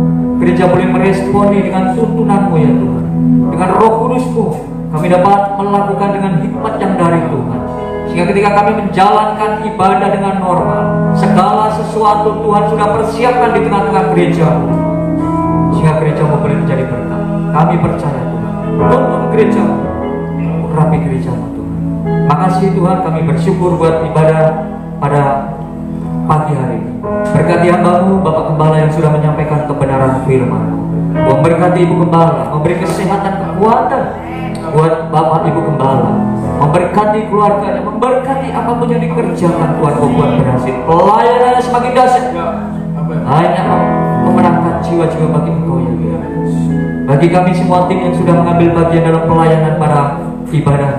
gereja gereja boleh meresponi dengan tuntunan-Mu ya Tuhan. Dengan Roh Kudus-Mu kami dapat melakukan dengan hikmat yang dari Tuhan. Sehingga ketika kami menjalankan ibadah dengan normal, segala sesuatu Tuhan sudah persiapkan di tengah-tengah gereja-Mu, sehingga gereja-Mu boleh menjadi berkat. Kami percaya Tuhan, tuntun gereja-Mu, rapi gereja-Mu Tuhan. Makasih Tuhan, kami bersyukur buat ibadah pada pagi hari ini. Berkati hamba-Mu, Bapak Gembala yang sudah menyampaikan kebenaran firman-Mu. Memberkati Ibu Gembala, memberi kesehatan, kekuatan buat Bapak Ibu Gembala, memberkati keluarganya, memberkati apapun yang dikerjakan Tuhan, buat berhasil. Pelayanannya semakin dahsyat, hanya memenangkan jiwa-jiwa bagi Engkau ya Tuhan. Bagi kami semua tim yang sudah mengambil bagian dalam pelayanan pada ibadah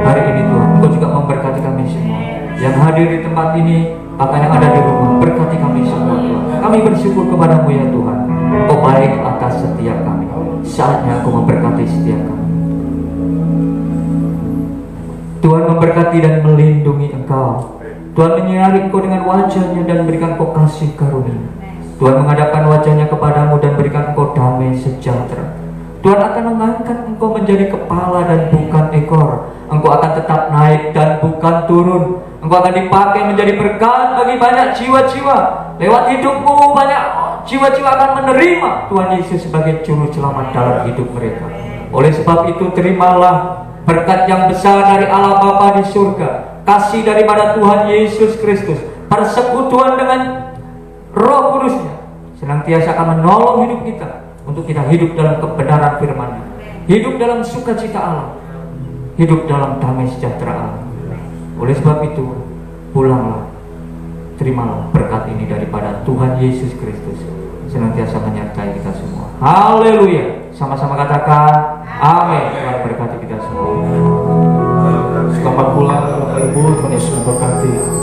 hari ini Tuhan, Engkau juga memberkati kami semua yang hadir di tempat ini, bahkan yang ada di rumah. Berkati kami semua Tuhan. Kami bersyukur kepada-Mu ya Tuhan, Engkau baik atas setiap kami. Saatnya Engkau memberkati setiap kami. Tuhan memberkati dan melindungi Engkau. Tuhan menyinari Engkau dengan wajah-Nya dan berikan Engkau kasih karunia. Tuhan menghadapkan wajah-Nya kepadamu dan berikan Engkau damai sejahtera. Tuhan akan mengangkat Engkau menjadi kepala dan bukan ekor. Engkau akan tetap naik dan bukan turun. Engkau akan dipakai menjadi berkat bagi banyak jiwa-jiwa. Lewat hidupmu banyak jiwa-jiwa akan menerima Tuhan Yesus sebagai juru selamat dalam hidup mereka. Oleh sebab itu terimalah berkat yang besar dari Allah Bapa di surga, kasih daripada Tuhan Yesus Kristus, persekutuan dengan Roh Kudus-Nya senantiasa akan menolong hidup kita untuk kita hidup dalam kebenaran firman-Nya, hidup dalam sukacita Allah, hidup dalam damai sejahtera Allah. Oleh sebab itu, pulanglah, terimalah berkat ini daripada Tuhan Yesus Kristus senantiasa menyertai kita semua. Haleluya. Sama-sama katakan amin. Tuhan berkati kita semua. Selamat pulang Bapak Ibu, Tuhan Yesus memberkati.